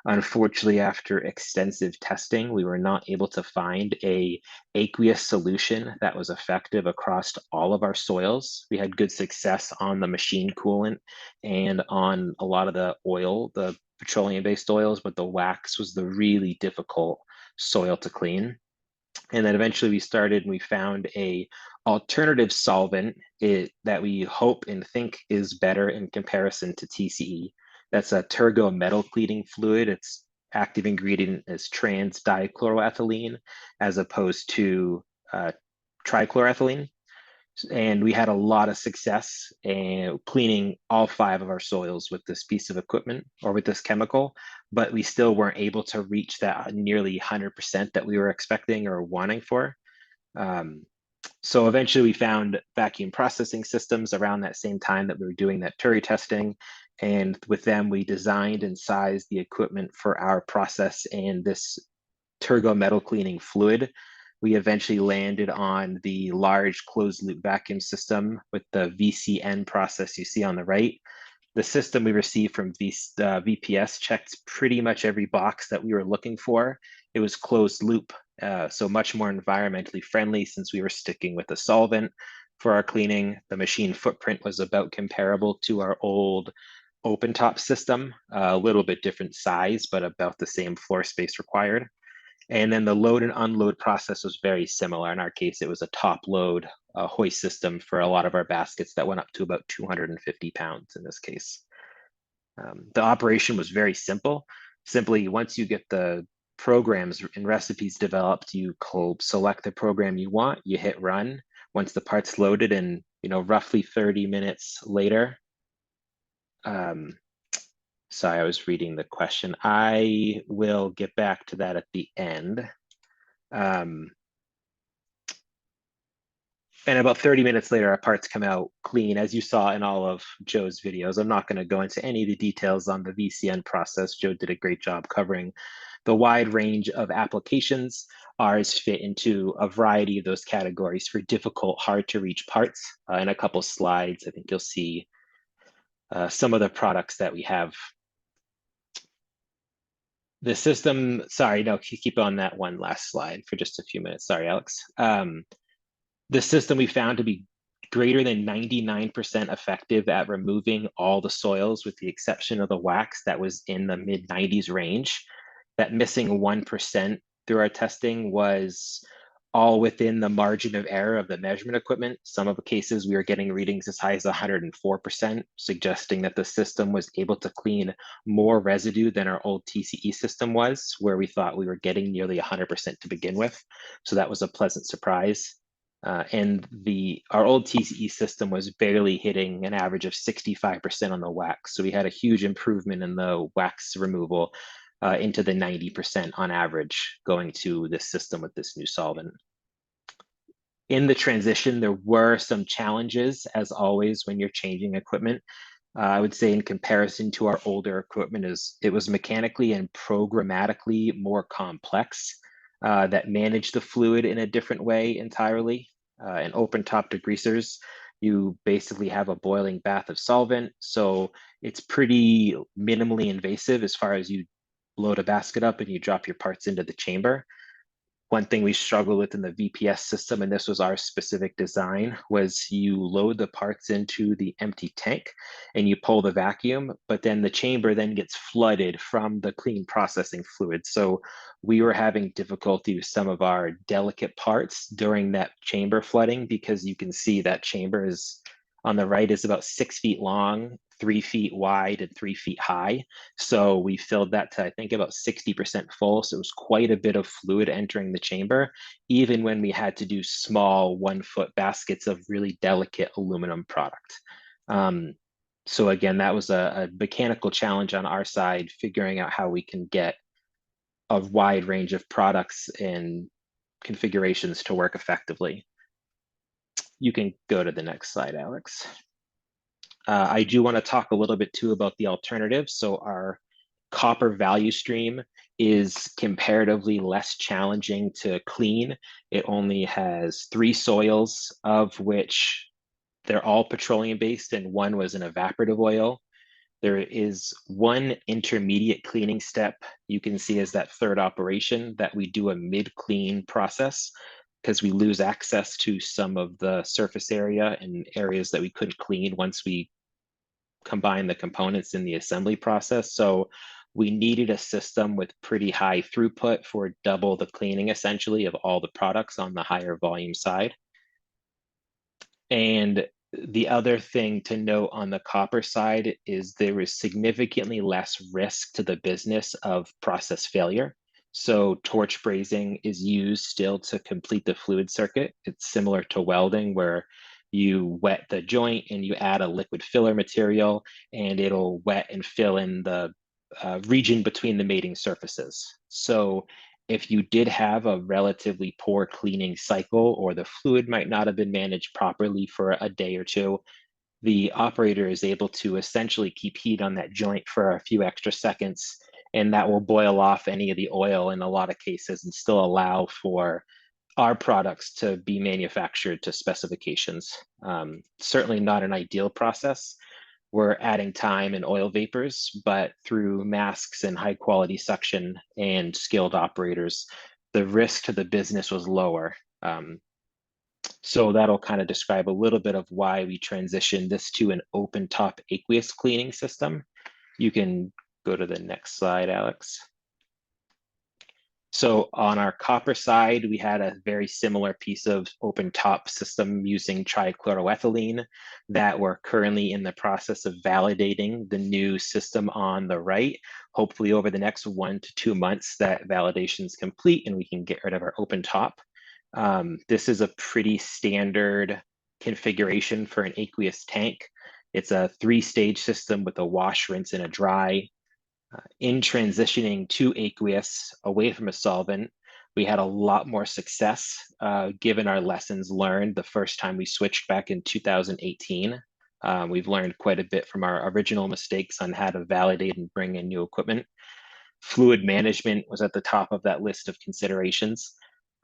Unfortunately, after extensive testing, we were not able to find a aqueous solution that was effective across all of our soils. We had good success on the machine coolant and on a lot of the oil, the petroleum-based oils, but the wax was the really difficult soil to clean. And then eventually we started and we found a alternative solvent that we hope and think is better in comparison to TCE. That's a turgo metal cleaning fluid. Its active ingredient is trans dichloroethylene as opposed to trichloroethylene. And we had a lot of success in cleaning all 5 of our soils with this piece of equipment or with this chemical, but we still weren't able to reach that nearly 100% that we were expecting or wanting for. So eventually we found vacuum processing systems around that same time that we were doing that Turi testing. And with them, we designed and sized the equipment for our process and this turgo metal cleaning fluid. We eventually landed on the large closed loop vacuum system with the VCN process you see on the right. The system we received from VPS checked pretty much every box that we were looking for. It was closed loop, so much more environmentally friendly since we were sticking with a solvent for our cleaning. The machine footprint was about comparable to our old open top system, a little bit different size, but about the same floor space required. And then the load and unload process was very similar. In our case, it was a top load hoist system for a lot of our baskets that went up to about 250 pounds in this case. The operation was very simple. Simply, once you get the programs and recipes developed, you select the program you want, you hit run. Once the part's loaded, and roughly 30 minutes later, sorry, I was reading the question. I will get back to that at the end. And about 30 minutes later, our parts come out clean, as you saw in all of Joe's videos. I'm not going to go into any of the details on the VCN process. Joe did a great job covering the wide range of applications. Ours fit into a variety of those categories for difficult, hard to reach parts. In a couple slides, I think you'll see some of the products that we have. The system, sorry, no, keep on that one last slide for just a few minutes. Sorry, Alex. The system we found to be greater than 99% effective at removing all the soils with the exception of the wax that was in the mid 90s range. That missing 1% through our testing was all within the margin of error of the measurement equipment. Some of the cases we were getting readings as high as 104%, suggesting that the system was able to clean more residue than our old TCE system was, where we thought we were getting nearly 100% to begin with. So that was a pleasant surprise. And our old TCE system was barely hitting an average of 65% on the wax. So we had a huge improvement in the wax removal into the 90% on average going to this system with this new solvent. In the transition, there were some challenges, as always, when you're changing equipment. I would say in comparison to our older equipment, it was mechanically and programmatically more complex that managed the fluid in a different way entirely. In open top degreasers, you basically have a boiling bath of solvent. So it's pretty minimally invasive as far as you load a basket up and you drop your parts into the chamber. One thing we struggled with in the VPS system, and this was our specific design, was you load the parts into the empty tank and you pull the vacuum, but then the chamber then gets flooded from the clean processing fluid. So we were having difficulty with some of our delicate parts during that chamber flooding, because you can see that chamber is on the right is about 6 feet long, 3 feet wide, and 3 feet high. So we filled that to, I think, about 60% full. So it was quite a bit of fluid entering the chamber, even when we had to do small 1-foot baskets of really delicate aluminum product. So again, that was a mechanical challenge on our side, figuring out how we can get a wide range of products and configurations to work effectively. You can go to the next slide, Alex. I do want to talk a little bit too about the alternatives. So our copper value stream is comparatively less challenging to clean. It only has 3 soils, of which they're all petroleum based and one was an evaporative oil. There is one intermediate cleaning step you can see as that third operation that we do a mid-clean process because we lose access to some of the surface area and areas that we couldn't clean once we combine the components in the assembly process. So we needed a system with pretty high throughput for double the cleaning essentially of all the products on the higher volume side. And the other thing to note on the copper side is there is significantly less risk to the business of process failure. So torch brazing is used still to complete the fluid circuit. It's similar to welding where you wet the joint and you add a liquid filler material and it'll wet and fill in the region between the mating surfaces. So if you did have a relatively poor cleaning cycle or the fluid might not have been managed properly for a day or two, the operator is able to essentially keep heat on that joint for a few extra seconds, and that will boil off any of the oil in a lot of cases and still allow for our products to be manufactured to specifications. Certainly not an ideal process. We're adding time and oil vapors, but through masks and high quality suction and skilled operators, the risk to the business was lower. So that'll kind of describe a little bit of why we transitioned this to an open top aqueous cleaning system. You can go to the next slide, Alex. So on our copper side, we had a very similar piece of open top system using trichloroethylene that we're currently in the process of validating the new system on the right. Hopefully over the next 1 to 2 months, that validation is complete and we can get rid of our open top. This is a pretty standard configuration for an aqueous tank. It's a 3-stage system with a wash, rinse, and a dry. In transitioning to aqueous away from a solvent, we had a lot more success given our lessons learned the first time we switched back in 2018. We've learned quite a bit from our original mistakes on how to validate and bring in new equipment. Fluid management was at the top of that list of considerations.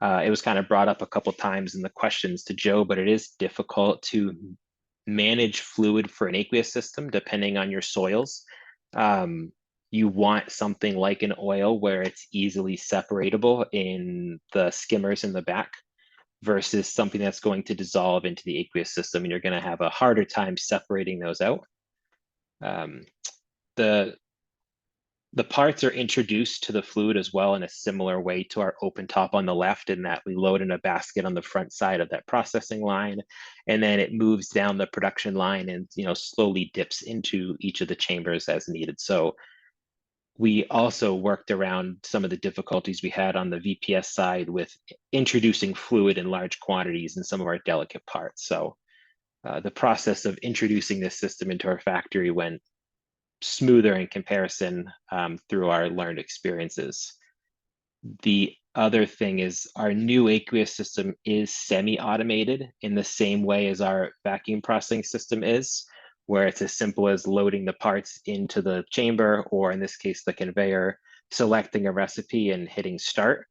It was kind of brought up a couple times in the questions to Joe, but it is difficult to manage fluid for an aqueous system depending on your soils. You want something like an oil where it's easily separatable in the skimmers in the back versus something that's going to dissolve into the aqueous system, and you're going to have a harder time separating those out. The parts are introduced to the fluid as well in a similar way to our open top on the left, in that we load in a basket on the front side of that processing line, and then it moves down the production line and slowly dips into each of the chambers as needed. So we also worked around some of the difficulties we had on the VPS side with introducing fluid in large quantities in some of our delicate parts. So the process of introducing this system into our factory went smoother in comparison through our learned experiences. The other thing is our new aqueous system is semi-automated in the same way as our vacuum processing system is, where it's as simple as loading the parts into the chamber, or in this case, the conveyor, selecting a recipe and hitting start.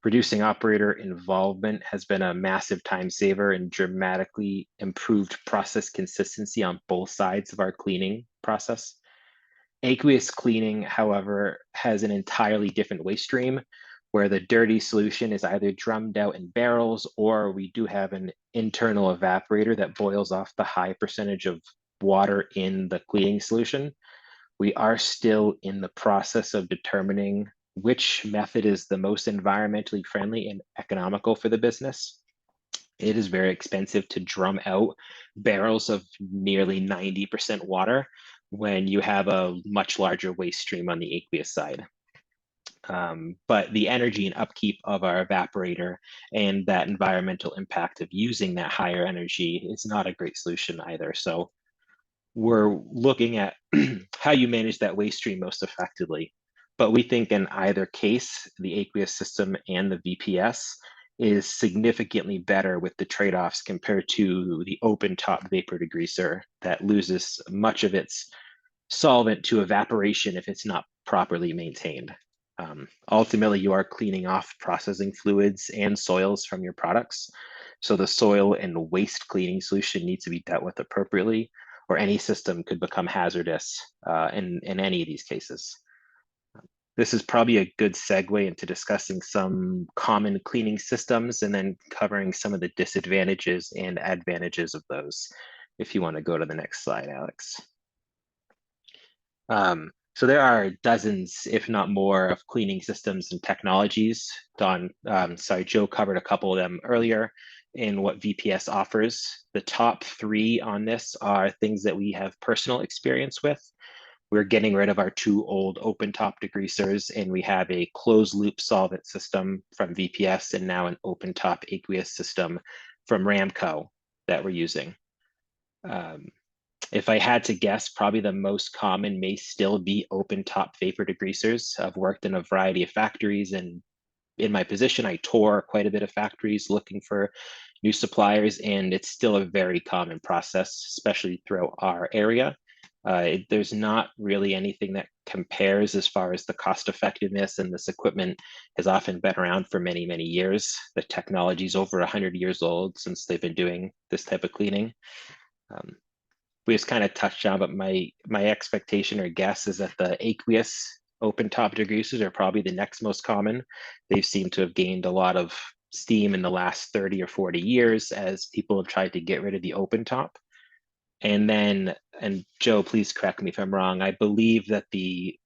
Reducing operator involvement has been a massive time saver and dramatically improved process consistency on both sides of our cleaning process. Aqueous cleaning, however, has an entirely different waste stream where the dirty solution is either drummed out in barrels, or we do have an internal evaporator that boils off the high percentage of water in the cleaning solution. We are still in the process of determining which method is the most environmentally friendly and economical for the business. It is very expensive to drum out barrels of nearly 90% water when you have a much larger waste stream on the aqueous side. But the energy and upkeep of our evaporator and that environmental impact of using that higher energy is not a great solution either. So we're looking at how you manage that waste stream most effectively. But we think in either case, the aqueous system and the VPS is significantly better with the trade-offs compared to the open top vapor degreaser that loses much of its solvent to evaporation if it's not properly maintained. Ultimately, you are cleaning off processing fluids and soils from your products. So the soil and waste cleaning solution needs to be dealt with appropriately. or any system could become hazardous in any of these cases. This is probably a good segue into discussing some common cleaning systems and then covering some of the disadvantages and advantages of those. If you want to go to the next slide, Alex. So there are dozens, if not more, of cleaning systems and technologies. Joe covered a couple of them earlier in what VPS offers. The top 3 on this are things that we have personal experience with. We're getting rid of our 2 old open top degreasers, and we have a closed loop solvent system from VPS and now an open top aqueous system from Ramco that we're using. If I had to guess, probably the most common may still be open top vapor degreasers. I've worked in a variety of factories, and in my position, I tour quite a bit of factories looking for new suppliers, and it's still a very common process, especially throughout our area. There's not really anything that compares as far as the cost effectiveness, and this equipment has often been around for many, many years. The technology is over 100 years old since they've been doing this type of cleaning. We just kind of touched on, but my expectation or guess is that the aqueous open top degreasers are probably the next most common. They've seemed to have gained a lot of steam in the last 30 or 40 years as people have tried to get rid of the open top. And then, and Joe, please correct me if I'm wrong, I believe that the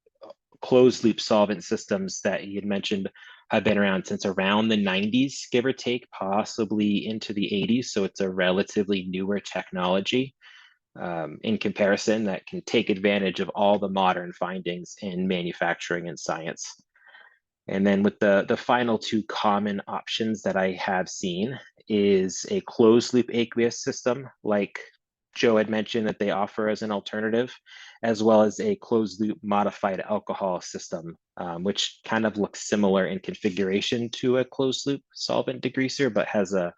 closed loop solvent systems that you had mentioned have been around since around the 90s, give or take, possibly into the 80s. So it's a relatively newer technology in comparison that can take advantage of all the modern findings in manufacturing and science. And then with the final 2 common options that I have seen is a closed loop aqueous system, like Joe had mentioned that they offer as an alternative, as well as a closed loop modified alcohol system, which kind of looks similar in configuration to a closed loop solvent degreaser, but has a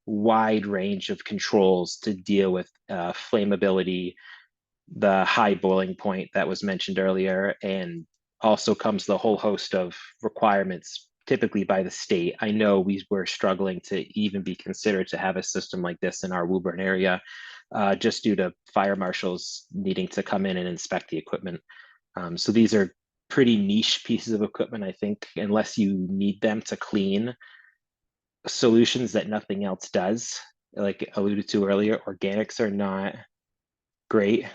wide range of controls to deal with flammability, the high boiling point that was mentioned earlier, and also comes the whole host of requirements typically by the state. I know we were struggling to even be considered to have a system like this in our Woburn area, just due to fire marshals needing to come in and inspect the equipment. So these are pretty niche pieces of equipment, I think, unless you need them to clean solutions that nothing else does. Like alluded to earlier, organics are not great.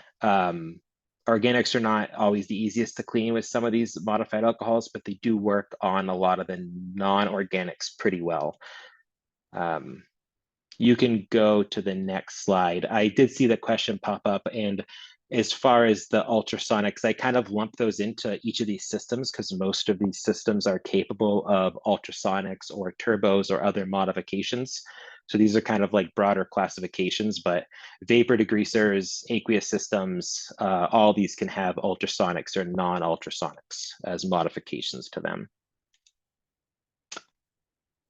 Organics are not always the easiest to clean with some of these modified alcohols, but they do work on a lot of the non-organics pretty well. You can go to the next slide. I did see the question pop up, and as far as the ultrasonics, I kind of lump those into each of these systems because most of these systems are capable of ultrasonics or turbos or other modifications. So these are kind of like broader classifications, but vapor degreasers, aqueous systems, all these can have ultrasonics or non-ultrasonics as modifications to them.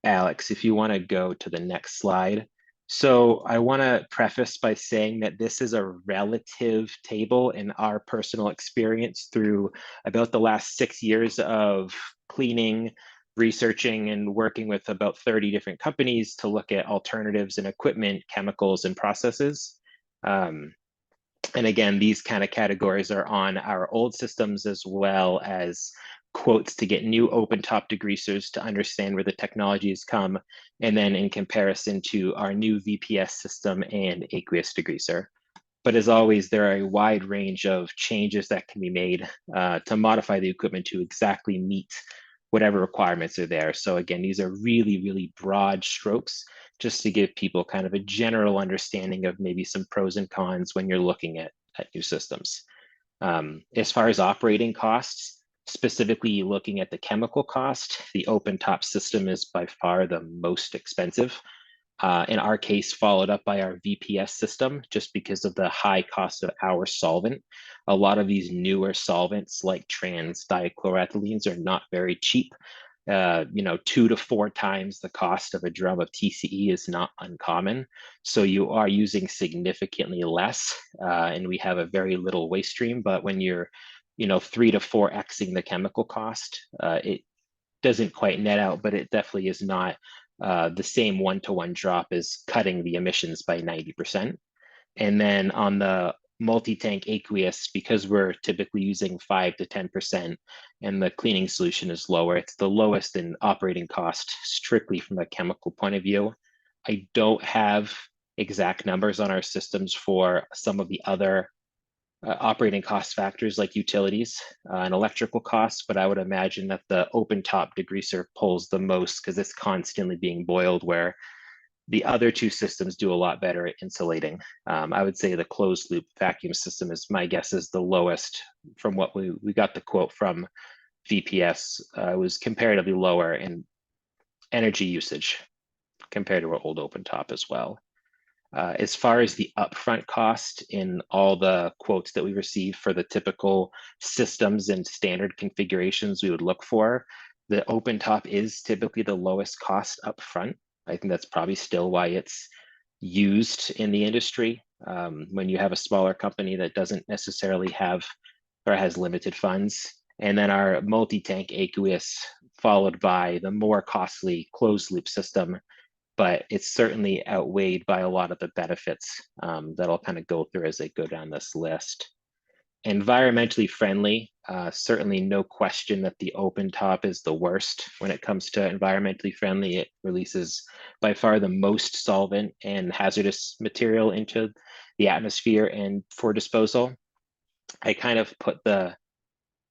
Alex, if you want to go to the next slide. So I want to preface by saying that this is a relative table in our personal experience through about the last 6 years of cleaning, researching, and working with about 30 different companies to look at alternatives in equipment, chemicals, and processes. And again, these kind of categories are on our old systems as well as quotes to get new open top degreasers to understand where the technology has come, and then in comparison to our new VPS system and aqueous degreaser. But as always, there are a wide range of changes that can be made to modify the equipment to exactly meet whatever requirements are there. So again, these are really, really broad strokes just to give people kind of a general understanding of maybe some pros and cons when you're looking at new systems. As far as operating costs, specifically looking at the chemical cost, the open top system is by far the most expensive. In our case, followed up by our VPS system, just because of the high cost of our solvent. A lot of these newer solvents like trans dichloroethylenes are not very cheap. 2 to 4 times the cost of a drum of TCE is not uncommon. So you are using significantly less, and we have a very little waste stream. But when you're 3 to 4xing the chemical cost, it doesn't quite net out, but it definitely is not the same one-to-one drop as cutting the emissions by 90%. And then on the multi-tank aqueous, because we're typically using 5 to 10% and the cleaning solution is lower, it's the lowest in operating cost strictly from a chemical point of view. I don't have exact numbers on our systems for some of the other operating cost factors like utilities and electrical costs, but I would imagine that the open top degreaser pulls the most because it's constantly being boiled, where the other two systems do a lot better at insulating. I would say the closed loop vacuum system is, my guess, is the lowest from what we got the quote from VPS. Was comparatively lower in energy usage compared to our old open top as well. As far as the upfront cost in all the quotes that we receive for the typical systems and standard configurations we would look for, the open top is typically the lowest cost upfront. I think that's probably still why it's used in the industry. When you have a smaller company that doesn't necessarily have or has limited funds. And then our multi-tank aqueous, followed by the more costly closed loop system, but it's certainly outweighed by a lot of the benefits that I'll kind of go through as I go down this list. Environmentally friendly, certainly no question that the open top is the worst when it comes to environmentally friendly. It releases by far the most solvent and hazardous material into the atmosphere and for disposal. I kind of put the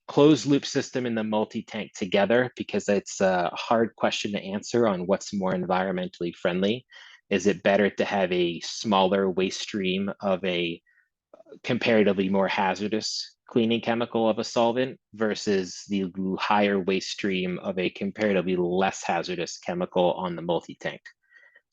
closed loop system and the multi-tank together because it's a hard question to answer on what's more environmentally friendly. Is it better to have a smaller waste stream of a comparatively more hazardous cleaning chemical of a solvent versus the higher waste stream of a comparatively less hazardous chemical on the multi-tank?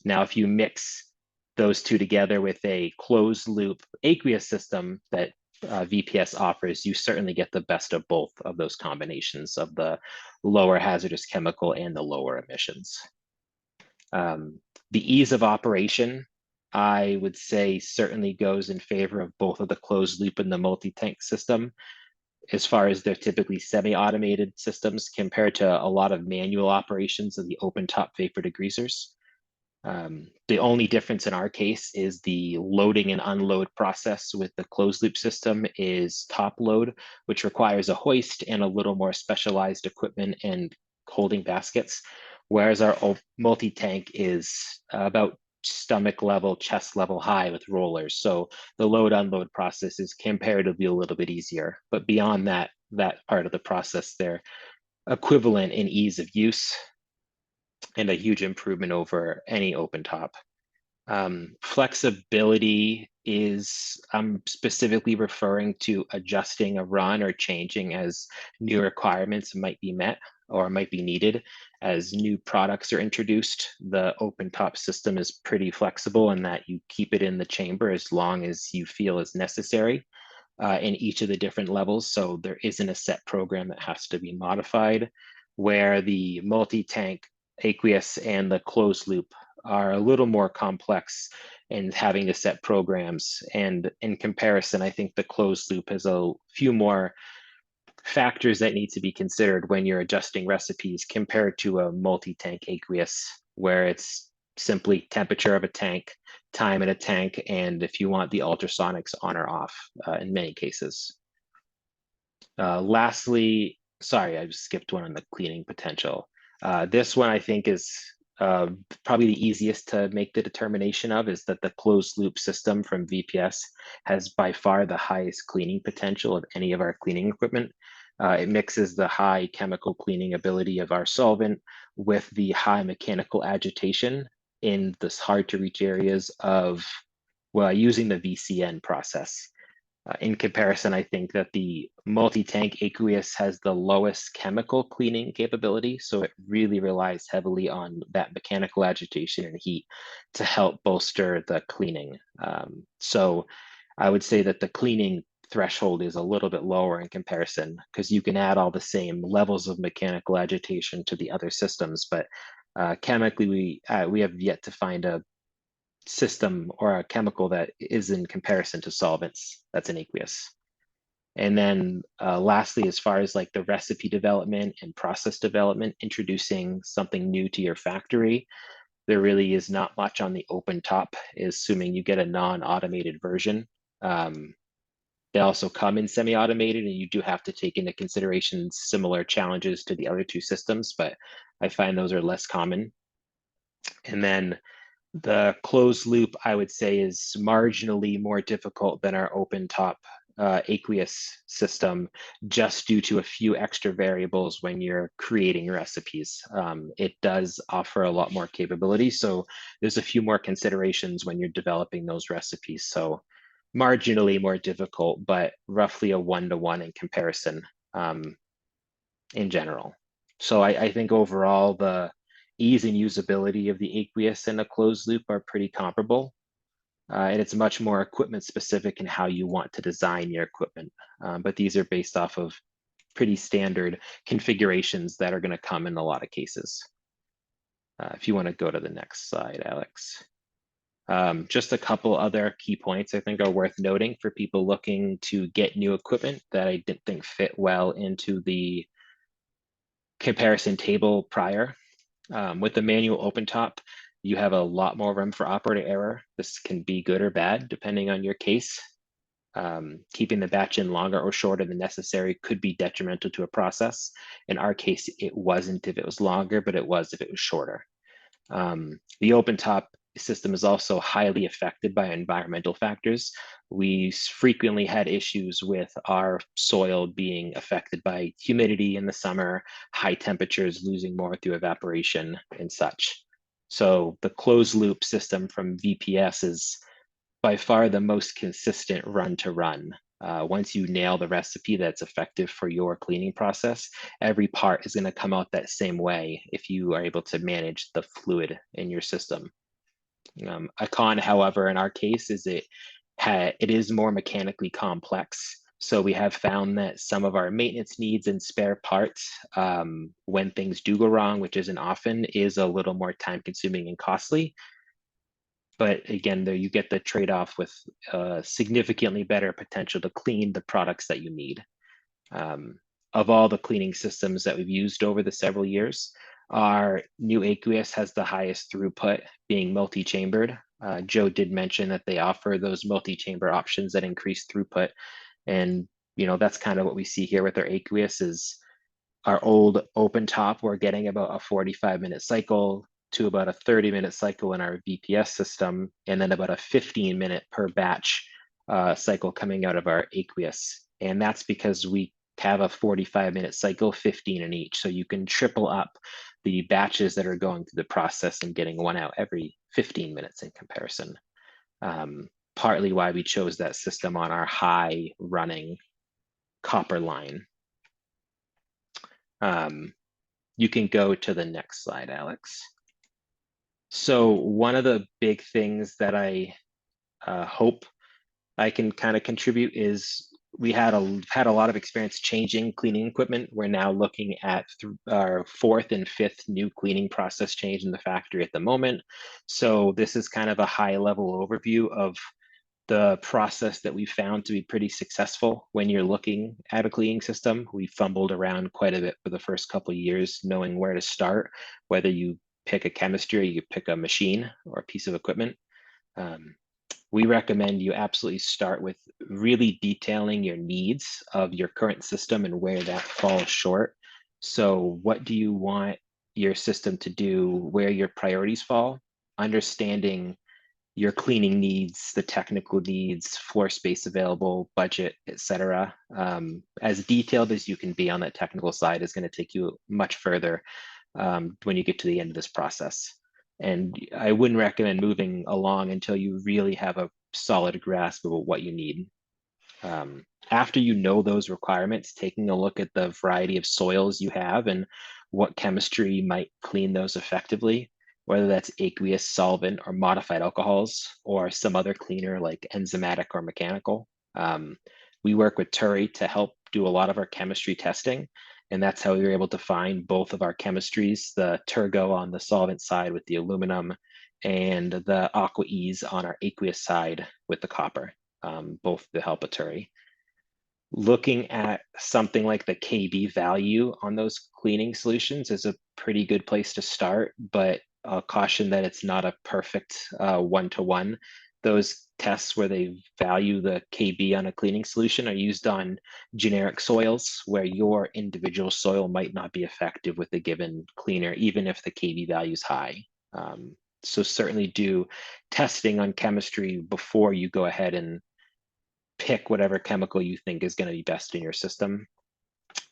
Now, if you mix those two together with a closed loop aqueous system that VPS offers, you certainly get the best of both of those combinations of the lower hazardous chemical and the lower emissions. The ease of operation, I would say, certainly goes in favor of both of the closed loop and the multi-tank system, as far as they're typically semi-automated systems compared to a lot of manual operations of the open top vapor degreasers. The only difference in our case is the loading and unload process with the closed loop system is top load, which requires a hoist and a little more specialized equipment and holding baskets, whereas our multi-tank is about stomach level, chest level high with rollers. So the load unload process is comparatively a little bit easier, but beyond that part of the process, they're equivalent in ease of use and a huge improvement over any open top. Flexibility is, I'm specifically referring to adjusting a run or changing as new requirements might be met or might be needed. As new products are introduced, the open top system is pretty flexible in that you keep it in the chamber as long as you feel is necessary in each of the different levels. So there isn't a set program that has to be modified, where the multi-tank aqueous and the closed loop are a little more complex in having to set programs. And in comparison, I think the closed loop has a few more factors that need to be considered when you're adjusting recipes compared to a multi-tank aqueous, where it's simply temperature of a tank, time in a tank, and if you want the ultrasonics on or off in many cases. Lastly, sorry, I skipped one on the cleaning potential. This one I think is probably the easiest to make the determination of, is that the closed loop system from VPS has by far the highest cleaning potential of any of our cleaning equipment. It mixes the high chemical cleaning ability of our solvent with the high mechanical agitation in this hard to reach areas of, well, using the VCN process. In comparison, I think that the multi-tank aqueous has the lowest chemical cleaning capability, so it really relies heavily on that mechanical agitation and heat to help bolster the cleaning. So I would say that the cleaning threshold is a little bit lower in comparison, because you can add all the same levels of mechanical agitation to the other systems, but chemically we have yet to find a system or a chemical that is in comparison to solvents that's an aqueous. And then lastly, as far as like the recipe development and process development, introducing something new to your factory, there really is not much on the open top, assuming you get a non-automated version. They also come in semi-automated, and you do have to take into consideration similar challenges to the other two systems, but I find those are less common. And then the closed loop, I would say, is marginally more difficult than our open top aqueous system, just due to a few extra variables when you're creating recipes. It does offer a lot more capability, so there's a few more considerations when you're developing those recipes. So marginally more difficult, but roughly a 1-to-1 in comparison in general. So I think overall the ease and usability of the aqueous and a closed loop are pretty comparable. And it's much more equipment specific in how you want to design your equipment. But these are based off of pretty standard configurations that are going to come in a lot of cases. If you want to go to the next slide, Alex. Just a couple other key points I think are worth noting for people looking to get new equipment that I didn't think fit well into the comparison table prior. With the manual open top, you have a lot more room for operator error. This can be good or bad, depending on your case. Keeping the batch in longer or shorter than necessary could be detrimental to a process. In our case, it wasn't if it was longer, but it was if it was shorter. The open top system is also highly affected by environmental factors. We frequently had issues with our soil being affected by humidity in the summer, high temperatures, losing more through evaporation and such. So the closed loop system from VPS is by far the most consistent run to run. Once you nail the recipe that's effective for your cleaning process, every part is going to come out that same way if you are able to manage the fluid in your system. A con, however, in our case is it is more mechanically complex. So we have found that some of our maintenance needs and spare parts, when things do go wrong, which isn't often, is a little more time consuming and costly. But again, there you get the trade-off with significantly better potential to clean the products that you need. Of all the cleaning systems that we've used over the several years, our new aqueous has the highest throughput, being multi-chambered. Joe did mention that they offer those multi-chamber options that increase throughput. And that's kind of what we see here with our aqueous is our old open top, we're getting about a 45-minute cycle to about a 30-minute cycle in our VPS system, and then about a 15-minute per batch cycle coming out of our aqueous. And that's because we have a 45-minute cycle, 15 in each. So you can triple up the batches that are going through the process and getting one out every 15 minutes in comparison. Partly why we chose that system on our high running copper line. You can go to the next slide, Alex. So one of the big things that I hope I can kind of contribute is we had a lot of experience changing cleaning equipment. We're now looking at our 4th and 5th new cleaning process change in the factory at the moment. So this is kind of a high level overview of the process that we found to be pretty successful when you're looking at a cleaning system. We fumbled around quite a bit for the first couple of years, knowing where to start, whether you pick a chemistry or you pick a machine or a piece of equipment. We recommend you absolutely start with really detailing your needs of your current system and where that falls short. So what do you want your system to do, where your priorities fall, understanding your cleaning needs, the technical needs, floor space available, budget, etc. As detailed as you can be on that technical side is going to take you much further when you get to the end of this process. And I wouldn't recommend moving along until you really have a solid grasp of what you need. After you know those requirements, taking a look at the variety of soils you have and what chemistry might clean those effectively, whether that's aqueous, solvent, or modified alcohols, or some other cleaner like enzymatic or mechanical. We work with Turi to help do a lot of our chemistry testing. And that's how we were able to find both of our chemistries, the Turgo on the solvent side with the aluminum and the Aqua Ease on our aqueous side with the copper, both with the help of Turi. Looking at something like the KB value on those cleaning solutions is a pretty good place to start, but I'll caution that it's not a perfect one-to-one. those tests where they value the KB on a cleaning solution are used on generic soils where your individual soil might not be effective with a given cleaner, even if the KB value is high. So certainly do testing on chemistry before you go ahead and pick whatever chemical you think is going to be best in your system.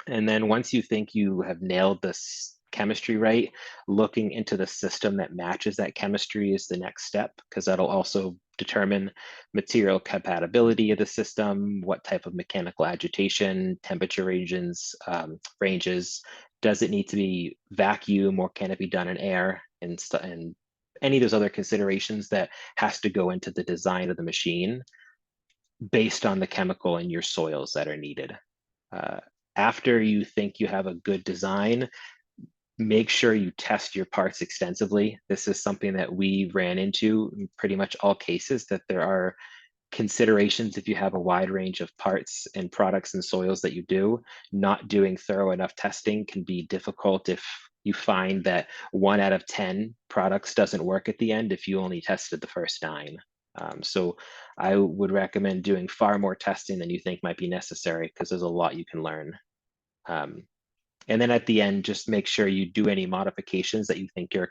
And then once you think you have nailed this chemistry right, looking into the system that matches that chemistry is the next step, because that'll also determine material compatibility of the system, what type of mechanical agitation, temperature ranges, does it need to be vacuum or can it be done in air, and any of those other considerations that has to go into the design of the machine based on the chemical in your soils that are needed. After you think you have a good design, make sure you test your parts extensively. This is something that we ran into in pretty much all cases, that there are considerations if you have a wide range of parts and products and soils that you do. Not doing thorough enough testing can be difficult if you find that 1 out of 10 products doesn't work at the end if you only tested the first 9. So I would recommend doing far more testing than you think might be necessary, because there's a lot you can learn. And then at the end, just make sure you do any modifications that you think your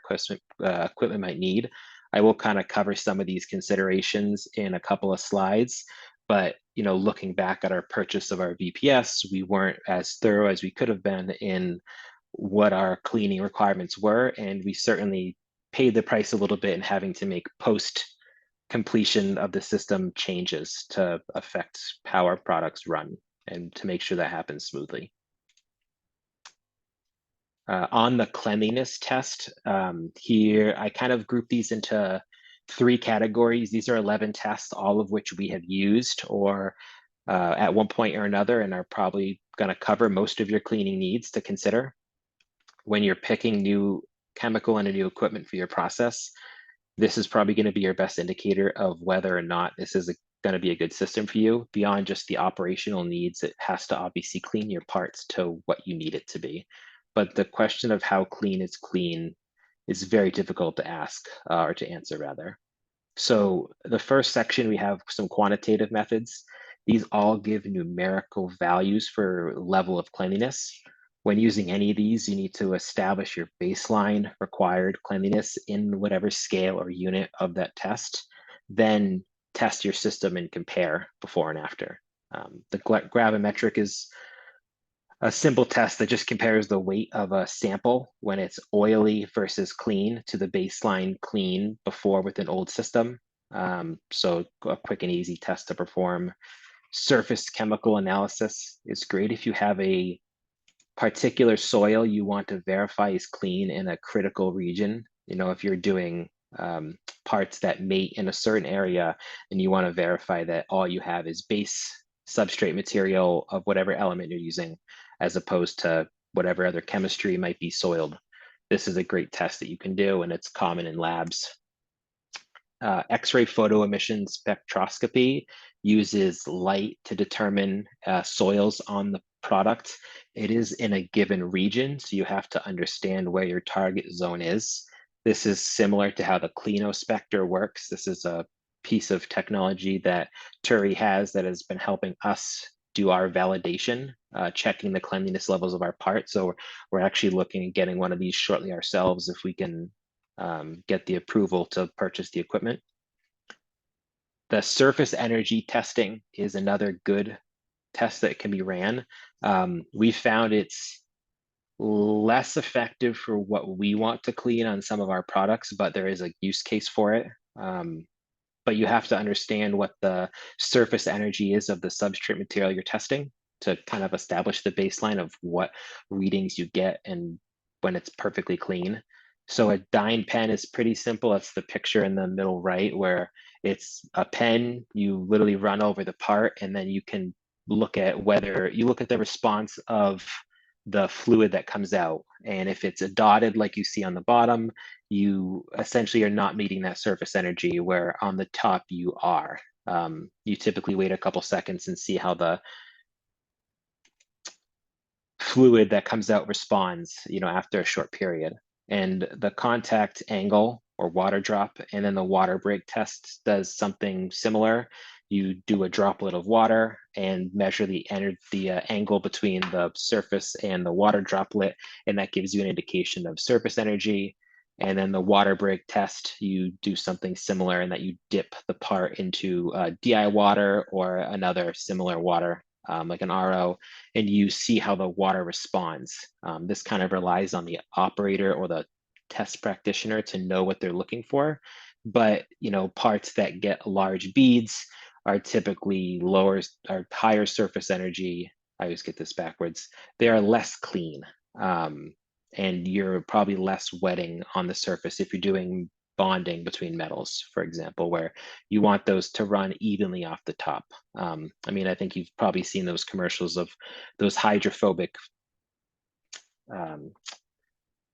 equipment might need. I will kind of cover some of these considerations in a couple of slides, but looking back at our purchase of our VPS, we weren't as thorough as we could have been in what our cleaning requirements were, and we certainly paid the price a little bit in having to make post completion of the system changes to affect how our products run and to make sure that happens smoothly. On the cleanliness test, here I kind of group these into 3 categories. These are 11 tests, all of which we have used or at one point or another, and are probably going to cover most of your cleaning needs to consider when you're picking new chemical and a new equipment for your process. This is probably going to be your best indicator of whether or not this is going to be a good system for you. Beyond just the operational needs, it has to obviously clean your parts to what you need it to be. But the question of how clean is very difficult to ask, or to answer rather. So the first section, we have some quantitative methods. These all give numerical values for level of cleanliness. When using any of these, you need to establish your baseline required cleanliness in whatever scale or unit of that test, then test your system and compare before and after. The gravimetric is a simple test that just compares the weight of a sample when it's oily versus clean to the baseline clean before with an old system. So a quick and easy test to perform. Surface chemical analysis is great if you have a particular soil you want to verify is clean in a critical region. If you're doing parts that mate in a certain area and you want to verify that all you have is base substrate material of whatever element you're using, as opposed to whatever other chemistry might be soiled. This is a great test that you can do, and it's common in labs. X-ray photo emission spectroscopy uses light to determine soils on the product. It is in a given region, so you have to understand where your target zone is. This is similar to how the Clinospector works. This is a piece of technology that Turi has that has been helping us do our validation, checking the cleanliness levels of our parts. So we're actually looking at getting one of these shortly ourselves if we can get the approval to purchase the equipment. The surface energy testing is another good test that can be ran. We found it's less effective for what we want to clean on some of our products, but there is a use case for it. But you have to understand what the surface energy is of the substrate material you're testing to kind of establish the baseline of what readings you get and when it's perfectly clean. So a dine pen is pretty simple. That's the picture in the middle right, where it's a pen, you literally run over the part, and then you can look at the response of the fluid that comes out. And if it's a dotted like you see on the bottom, you essentially are not meeting that surface energy, where on the top you are. You typically wait a couple seconds and see how the fluid that comes out responds, after a short period. And the contact angle or water drop. And then the water break test does something similar. You do a droplet of water and measure the angle between the surface and the water droplet, and that gives you an indication of surface energy. And then the water break test, you do something similar in that you dip the part into DI water or another similar water, like an RO, and you see how the water responds. This kind of relies on the operator or the test practitioner to know what they're looking for. But parts that get large beads are typically higher surface energy. I always get this backwards. They are less clean. And you're probably less wetting on the surface if you're doing bonding between metals, for example, where you want those to run evenly off the top. I mean, I think you've probably seen those commercials of those hydrophobic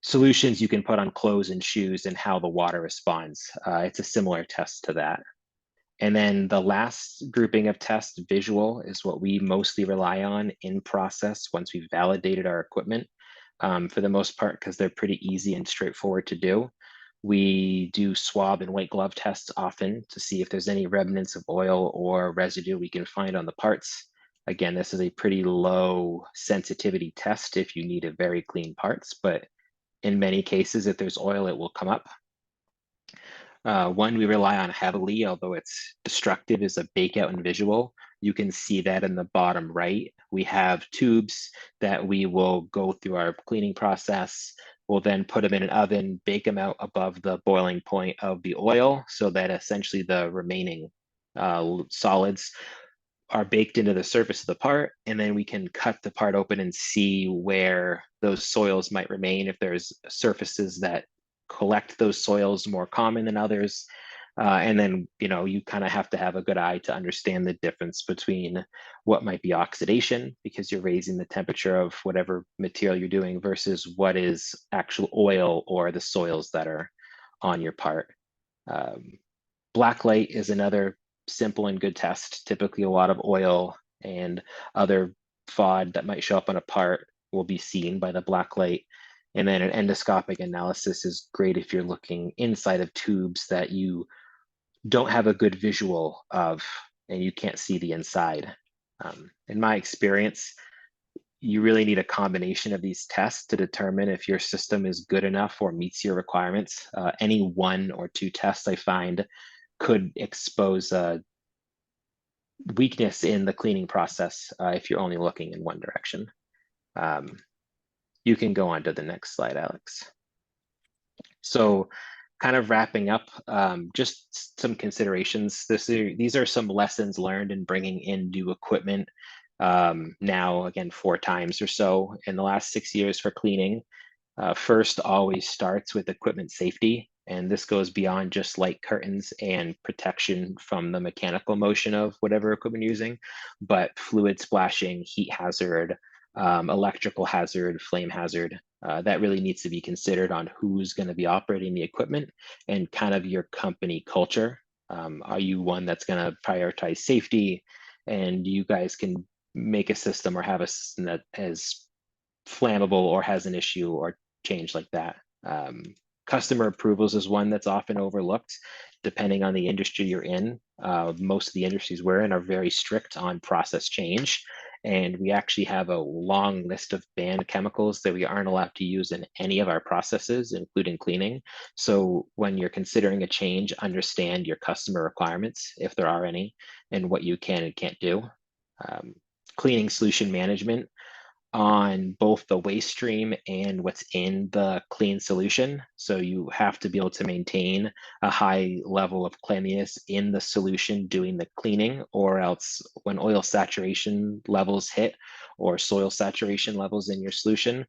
solutions you can put on clothes and shoes and how the water responds. It's a similar test to that. And then the last grouping of tests, visual, is what we mostly rely on in process once we've validated our equipment, for the most part, because they're pretty easy and straightforward to do. We do swab and white glove tests often to see if there's any remnants of oil or residue we can find on the parts. Again, this is a pretty low sensitivity test if you need a very clean parts, but in many cases, if there's oil, it will come up. One we rely on heavily, although it's destructive, is a bake out and visual. You can see that in the bottom right. We have tubes that we will go through our cleaning process. We'll then put them in an oven, bake them out above the boiling point of the oil so that essentially the remaining solids are baked into the surface of the part, and then we can cut the part open and see where those soils might remain, if there's surfaces that collect those soils more common than others. And then, you kind of have to have a good eye to understand the difference between what might be oxidation, because you're raising the temperature of whatever material you're doing, versus what is actual oil or the soils that are on your part. Blacklight is another simple and good test. Typically, a lot of oil and other FOD that might show up on a part will be seen by the blacklight. And then an endoscopic analysis is great if you're looking inside of tubes that you don't have a good visual of and you can't see the inside. In my experience, you really need a combination of these tests to determine if your system is good enough or meets your requirements. Any one or two tests I find could expose a weakness in the cleaning process if you're only looking in one direction. You can go on to the next slide, Alex. So kind of wrapping up, just some considerations. These are some lessons learned in bringing in new equipment now, again, 4 times or so in the last 6 years for cleaning. First always starts with equipment safety. And this goes beyond just light curtains and protection from the mechanical motion of whatever equipment you're using, but fluid splashing, heat hazard, electrical hazard, flame hazard. That really needs to be considered on who's going to be operating the equipment and kind of your company culture. Are you one that's going to prioritize safety, and you guys can make a system or have a system that is flammable or has an issue or change like that? Customer approvals is one that's often overlooked, depending on the industry you're in. Most of the industries we're in are very strict on process change. And we actually have a long list of banned chemicals that we aren't allowed to use in any of our processes, including cleaning. So when you're considering a change, understand your customer requirements, if there are any, and what you can and can't do. Cleaning solution management on both the waste stream and what's in the clean solution. So you have to be able to maintain a high level of cleanliness in the solution doing the cleaning, or else when oil saturation levels hit or soil saturation levels in your solution,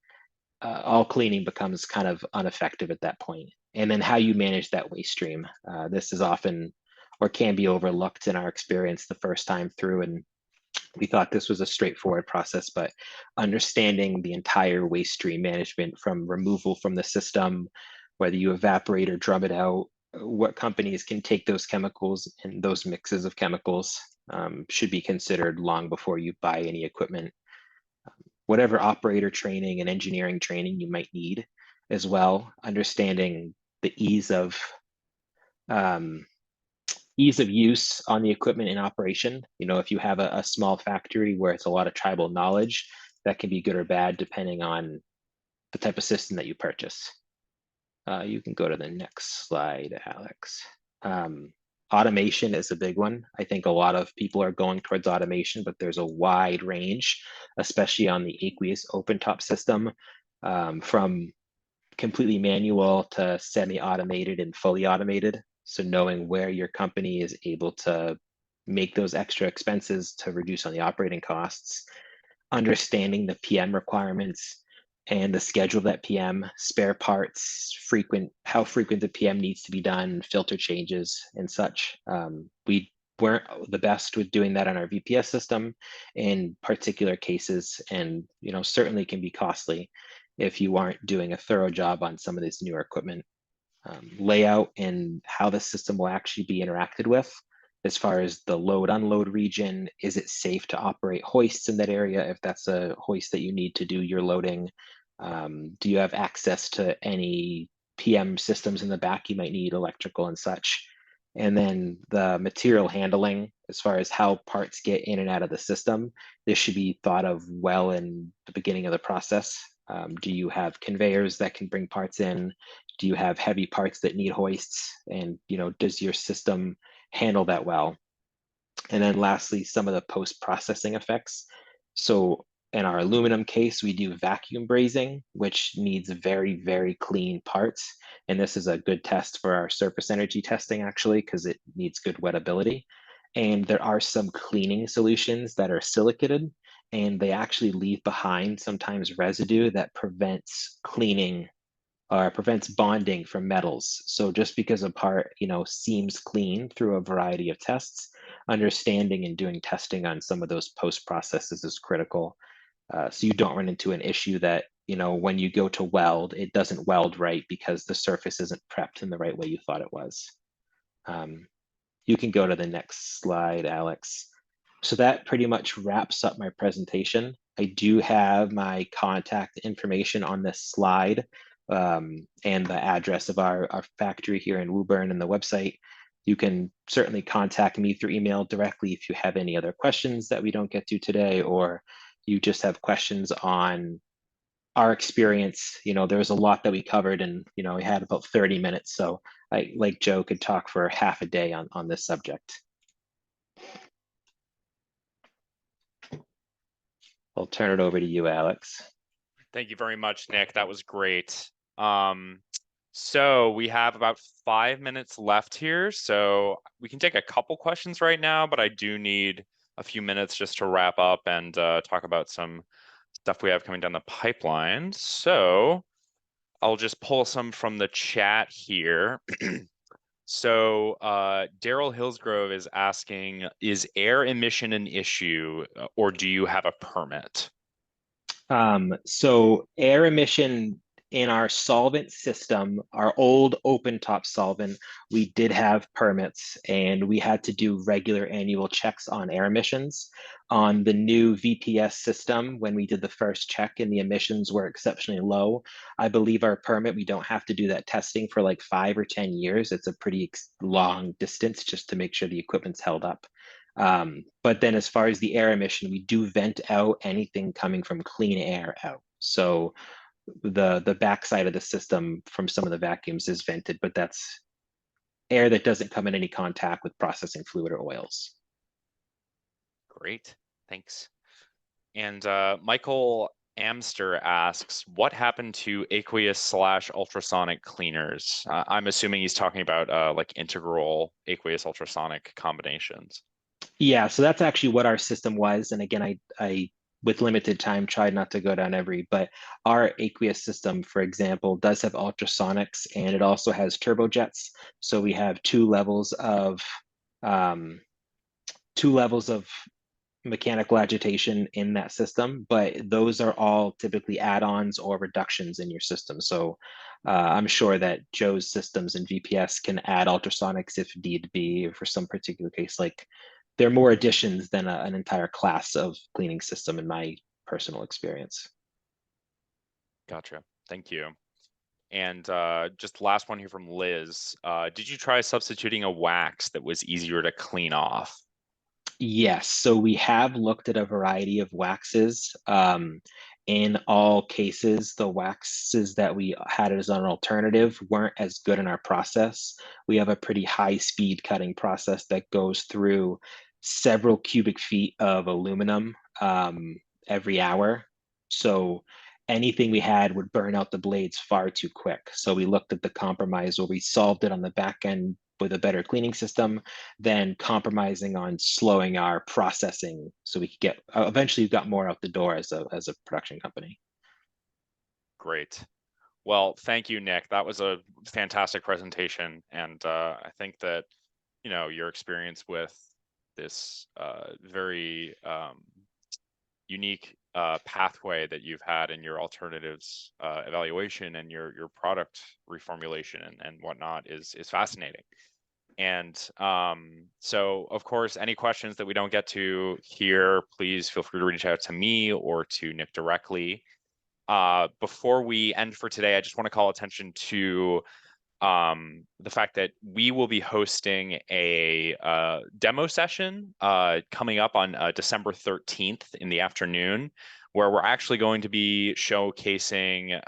all cleaning becomes kind of ineffective at that point. And then how you manage that waste stream. This is often or can be overlooked in our experience the first time through, and we thought this was a straightforward process, but understanding the entire waste stream management, from removal from the system, whether you evaporate or drum it out, what companies can take those chemicals and those mixes of chemicals, should be considered long before you buy any equipment. Whatever operator training and engineering training you might need as well, understanding the ease of Ease of use on the equipment in operation. You know, if you have a small factory where it's a lot of tribal knowledge, that can be good or bad depending on the type of system that you purchase. You can go to the next slide, Alex. Automation is a big one. I think a lot of people are going towards automation, but there's a wide range, especially on the aqueous open top system, from completely manual to semi-automated and fully automated. So knowing where your company is able to make those extra expenses to reduce on the operating costs, understanding the PM requirements and the schedule of that PM, spare parts, how frequent the PM needs to be done, filter changes and such. We weren't the best with doing that on our VPS system in particular cases, and certainly can be costly if you aren't doing a thorough job on some of this newer equipment. Layout and how the system will actually be interacted with as far as the load unload region. Is it safe to operate hoists in that area if that's a hoist that you need to do your loading? Do you have access to any PM systems in the back you might need, electrical and such? And then the material handling, as far as how parts get in and out of the system, this should be thought of well in the beginning of the process. Do you have conveyors that can bring parts in? Do you have heavy parts that need hoists? And does your system handle that well? And then lastly, some of the post-processing effects. So in our aluminum case, we do vacuum brazing, which needs very, very clean parts. And this is a good test for our surface energy testing, actually, because it needs good wettability. And there are some cleaning solutions that are silicated, and they actually leave behind sometimes residue that prevents cleaning or prevents bonding from metals. So just because a part, seems clean through a variety of tests, understanding and doing testing on some of those post processes is critical. So you don't run into an issue that, when you go to weld, it doesn't weld right because the surface isn't prepped in the right way you thought it was. You can go to the next slide, Alex. So that pretty much wraps up my presentation. I do have my contact information on this slide, and the address of our factory here in Woburn and the website. You can certainly contact me through email directly if you have any other questions that we don't get to today, or you just have questions on our experience. There's a lot that we covered, and we had about 30 minutes. So like Joe could talk for half a day on this subject. I'll turn it over to you, Alex. Thank you very much, Nick. That was great. So we have about 5 minutes left here. So we can take a couple questions right now, but I do need a few minutes just to wrap up and talk about some stuff we have coming down the pipeline. So I'll just pull some from the chat here. So Daryl Hillsgrove is asking, is air emission an issue, or do you have a permit? So air emission in our solvent system, our old open top solvent, we did have permits, and we had to do regular annual checks on air emissions. On the new VPS system, when we did the first check and the emissions were exceptionally low, I believe our permit, we don't have to do that testing for like 5 or 10 years. It's a pretty long distance just to make sure the equipment's held up. But then as far as the air emission, we do vent out anything coming from clean air out. So the backside of the system from some of the vacuums is vented, but that's air that doesn't come in any contact with processing fluid or oils. Great, thanks. And Michael Amster asks, what happened to aqueous / ultrasonic cleaners? I'm assuming he's talking about like integral aqueous ultrasonic combinations. Yeah, so that's actually what our system was. And again, I with limited time, tried not to go down every, but our aqueous system, for example, does have ultrasonics, and it also has turbojets. So we have two levels of mechanical agitation in that system, but those are all typically add-ons or reductions in your system. So I'm sure that Joe's systems and VPS can add ultrasonics if need be for some particular case. Like, they're more additions than an entire class of cleaning system in my personal experience. Gotcha. Thank you. And just last one here from Liz. Did you try substituting a wax that was easier to clean off? Yes, so we have looked at a variety of waxes. In all cases, the waxes that we had as an alternative weren't as good in our process. We have a pretty high speed cutting process that goes through several cubic feet of aluminum every hour. So anything we had would burn out the blades far too quick. So we looked at the compromise where we solved it on the back end with a better cleaning system, then compromising on slowing our processing so we could get eventually got more out the door as a production company. Great. Well, thank you, Nick. That was a fantastic presentation, and I think that your experience with this very unique pathway that you've had in your alternatives evaluation and your product reformulation and whatnot is fascinating. And so, of course, any questions that we don't get to here, please feel free to reach out to me or to Nick directly. Before we end for today, I just want to call attention to the fact that we will be hosting a demo session coming up on December 13th in the afternoon, where we're actually going to be showcasing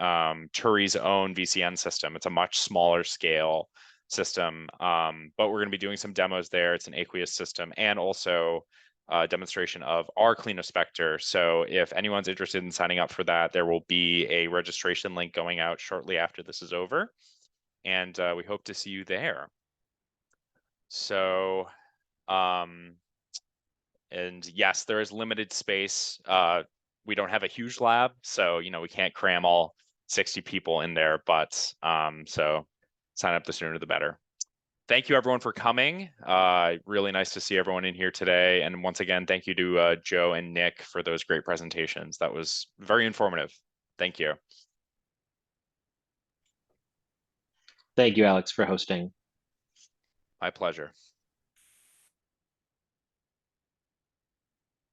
Turi's own VCN system. It's a much smaller scale system, but we're going to be doing some demos there. It's an aqueous system and also a demonstration of our Cleanospector. So if anyone's interested in signing up for that, there will be a registration link going out shortly after this is over. And we hope to see you there. So, and yes, there is limited space. We don't have a huge lab, so we can't cram all 60 people in there, but so sign up the sooner the better. Thank you everyone for coming. Really nice to see everyone in here today. And once again, thank you to Joe and Nick for those great presentations. That was very informative. Thank you. Thank you, Alex, for hosting. My pleasure.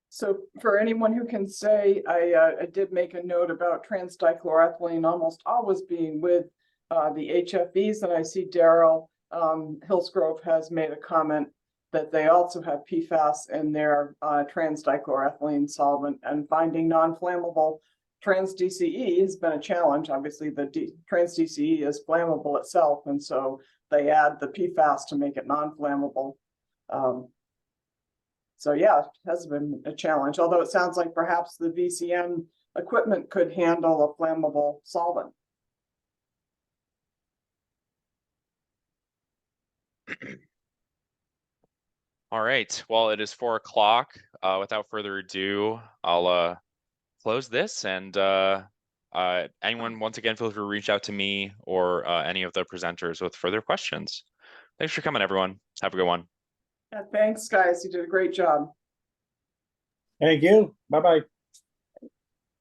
So for anyone who can say, I did make a note about trans dichloroethylene almost always being with the HFVs, and I see Daryl Hillsgrove has made a comment that they also have PFAS in their trans dichloroethylene solvent, and finding non-flammable trans DCE has been a challenge. Obviously, the trans DCE is flammable itself, and so they add the PFAS to make it non-flammable. So yeah, it has been a challenge, although it sounds like perhaps the VCN equipment could handle a flammable solvent. All right, well, it is 4 o'clock. Without further ado, I'll close this, and anyone, once again, feel free to reach out to me or any of the presenters with further questions. Thanks for coming, everyone. Have a good one. Yeah, thanks, guys. You did a great job. Thank you. Bye-bye.